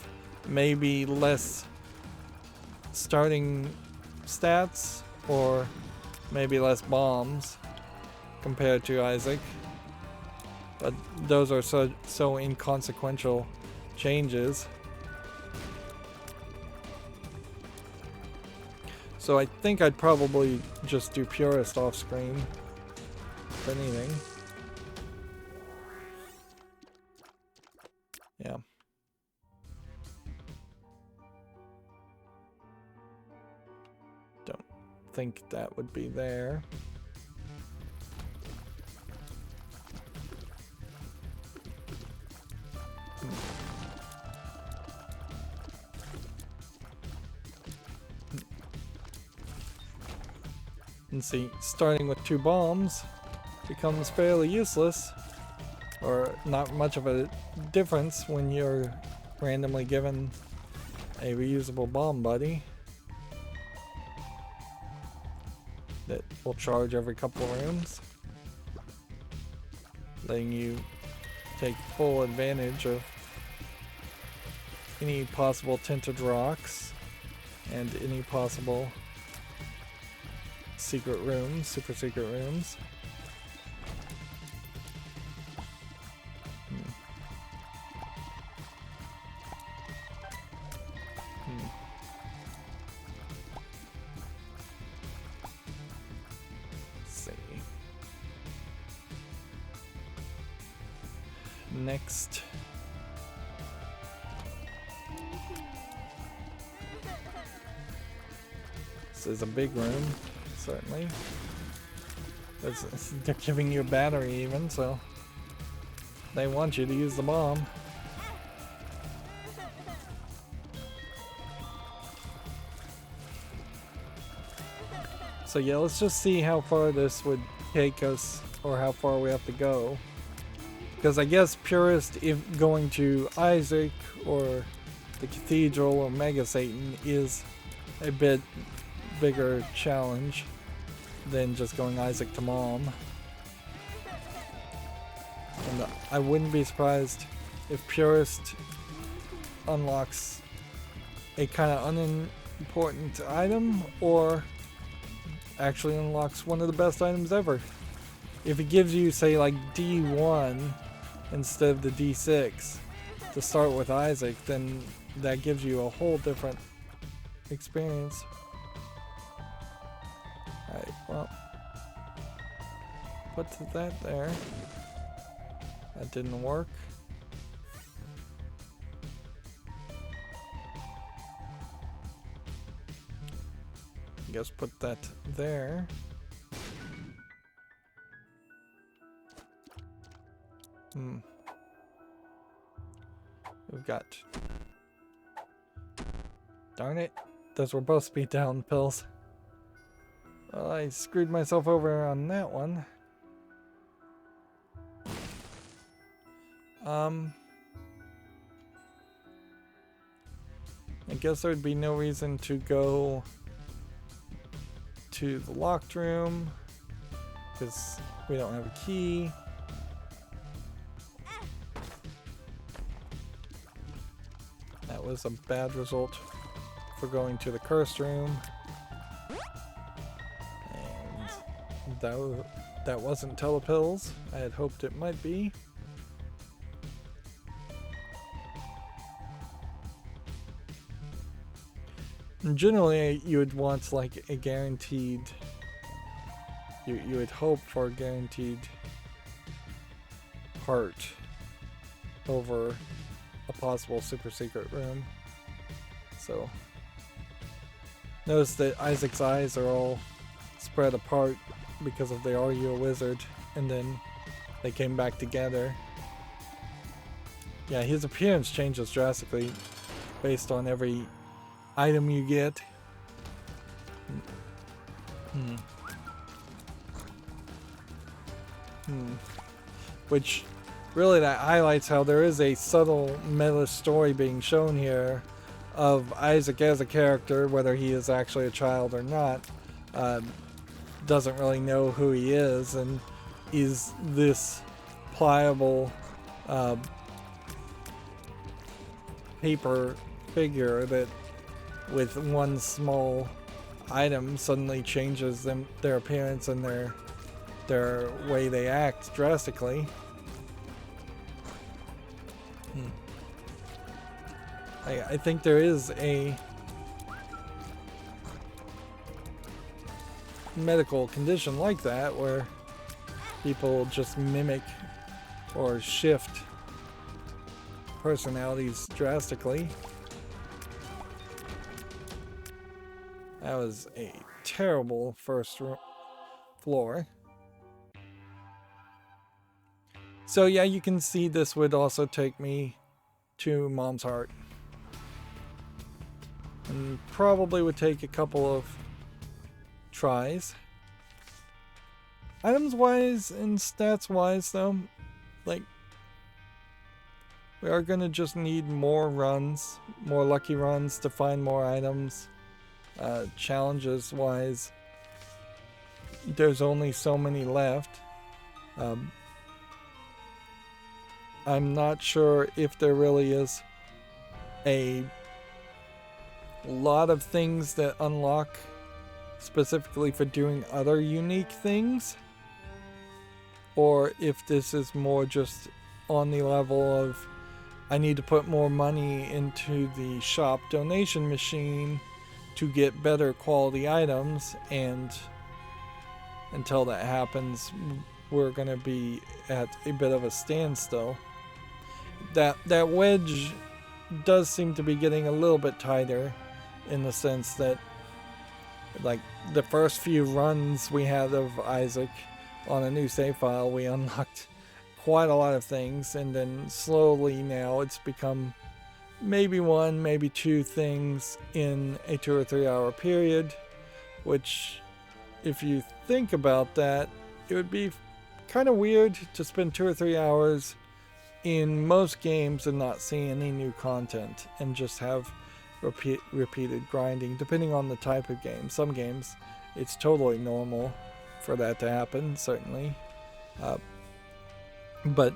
Speaker 1: maybe less starting stats or maybe less bombs compared to Isaac. But those are so inconsequential changes. So I think I'd probably just do Purist off screen, if anything. Yeah. Don't think that would be there. And see, starting with 2 bombs becomes fairly useless, or not much of a difference when you're randomly given a reusable bomb buddy that will charge every couple of rooms, letting you take full advantage of any possible tinted rocks and any possible secret rooms, super secret rooms. Let's see. Next. This is a big room. Certainly. They're giving you a battery even, so they want you to use the bomb. So yeah, let's just see how far this would take us, or how far we have to go. Because I guess Purist, if going to Isaac or the Cathedral or Mega Satan, is a bit bigger challenge than just going Isaac to Mom. And I wouldn't be surprised if Purist unlocks a kind of unimportant item, or actually unlocks one of the best items ever. If it gives you, say, like D1 instead of the D6 to start with Isaac, then that gives you a whole different experience. Alright, well, put that there. That didn't work. I guess put that there. We've got... Darn it. Those were both speed down pills. Well, I screwed myself over on that one. I guess there'd be no reason to go to the locked room, because we don't have a key. That was a bad result for going to the cursed room. And that wasn't telepills. I had hoped it might be. And generally, you would want like a guaranteed. You would hope for a guaranteed heart over a possible super secret room. So Notice that Isaac's eyes are all spread apart because of the Are You a Wizard, and then they came back together. Yeah, his appearance changes drastically based on every item you get. Which really that highlights how there is a subtle meta story being shown here of Isaac as a character, whether he is actually a child or not. Doesn't really know who he is, and is this pliable paper figure that with one small item suddenly changes their appearance and their way they act drastically. I think there is a medical condition like that where people just mimic or shift personalities drastically. That was a terrible first floor. So yeah, you can see this would also take me to Mom's Heart. And probably would take a couple of tries. Items wise and stats wise though, like, we are gonna just need more runs, more lucky runs to find more items. Challenges wise, there's only so many left. I'm not sure if there really is a lot of things that unlock specifically for doing other unique things, or if this is more just on the level of I need to put more money into the shop donation machine to get better quality items, and until that happens we're going to be at a bit of a standstill. That wedge does seem to be getting a little bit tighter, in the sense that, like, the first few runs we had of Isaac on a new save file, we unlocked quite a lot of things, and then slowly now it's become maybe one, maybe two things in a 2 or 3 hour period, which, if you think about that, it would be kind of weird to spend 2 or 3 hours in most games and not see any new content, and just have repeated grinding, depending on the type of game. Some games it's totally normal for that to happen, certainly, but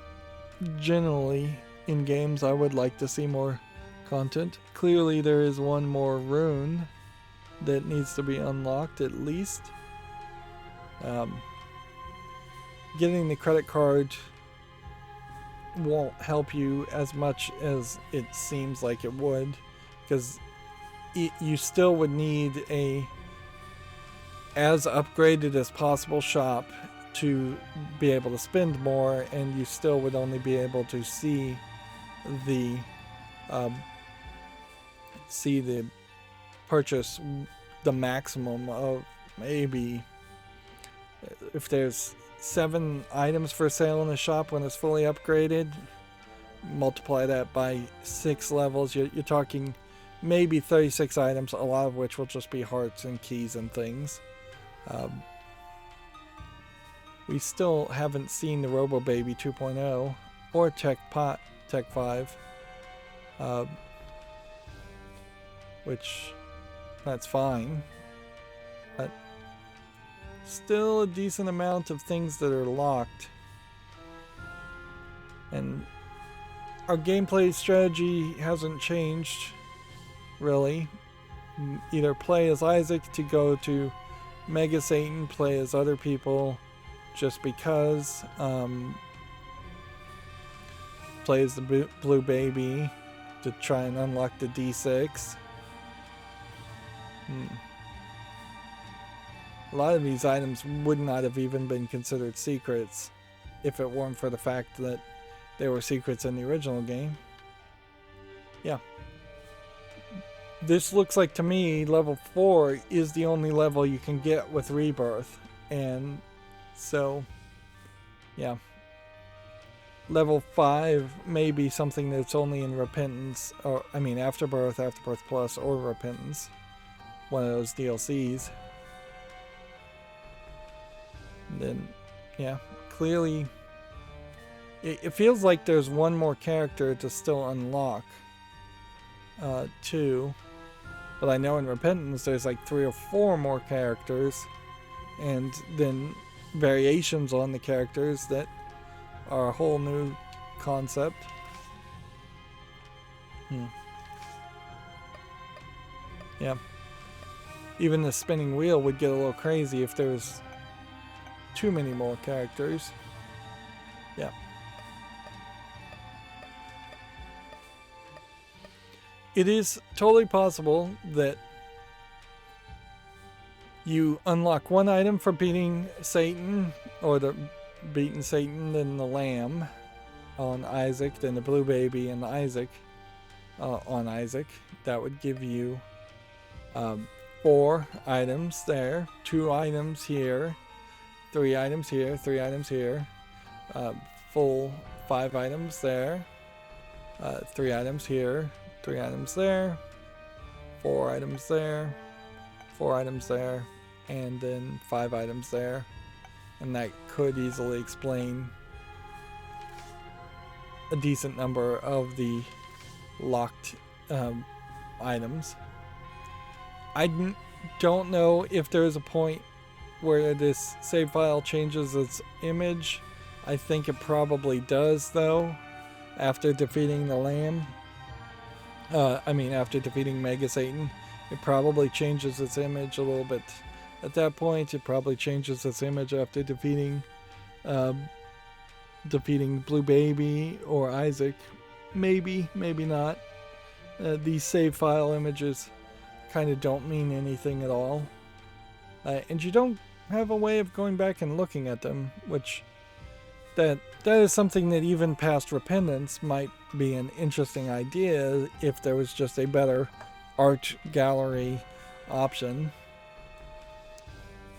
Speaker 1: generally in games I would like to see more content. Clearly there is one more rune that needs to be unlocked at least. Getting the credit card won't help you as much as it seems like it would, because you still would need a as upgraded as possible shop to be able to spend more, and you still would only be able to see the purchase the maximum of maybe, if there's 7 items for sale in the shop when it's fully upgraded, multiply that by 6 levels, you're talking maybe 36 items, a lot of which will just be hearts and keys and things. We still haven't seen the Robo Baby 2.0 or Tech 5, which that's fine, but still a decent amount of things that are locked. And our gameplay strategy hasn't changed really. Either play as Isaac to go to Mega Satan, play as other people just because, play as the Blue Baby to try and unlock the D6. A lot of these items would not have even been considered secrets if it weren't for the fact that they were secrets in the original game. Yeah. this looks like to me level 4 is the only level you can get with Rebirth. And so, yeah. Level 5 may be something that's only in Repentance, or I mean Afterbirth, Afterbirth Plus, or Repentance. One of those DLCs. And then, yeah, clearly, it feels like there's one more character to still unlock, too. But I know in Repentance there's like 3 or 4 more characters, and then variations on the characters that are a whole new concept. Yeah. Even the spinning wheel would get a little crazy if there's too many more characters. Yeah. It is totally possible that you unlock one item for beating Satan, or beating Satan, then the lamb on Isaac, then the blue baby and Isaac on Isaac. That would give you 4 items there, 2 items here, 3 items here, 3 items here, full 5 items there, 3 items here, 3 items there, 4 items there, 4 items there, and then 5 items there. And that could easily explain a decent number of the locked items. I don't know if there is a point where this save file changes its image. I think it probably does, though, after defeating the lamb. After defeating Mega Satan, it probably changes its image a little bit. At that point, it probably changes its image after defeating Blue Baby or Isaac. Maybe, maybe not. These save file images kind of don't mean anything at all. And you don't have a way of going back and looking at them, which that is something that even past Repentance might be an interesting idea if there was just a better art gallery option.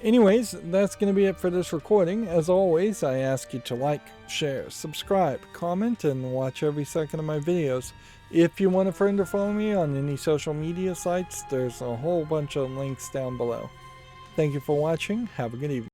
Speaker 1: Anyways, that's going to be it for this recording. As always, I ask you to like, share, subscribe, comment, and watch every second of my videos. If you want a friend or follow me on any social media sites, there's a whole bunch of links down below. Thank you for watching. Have a good evening.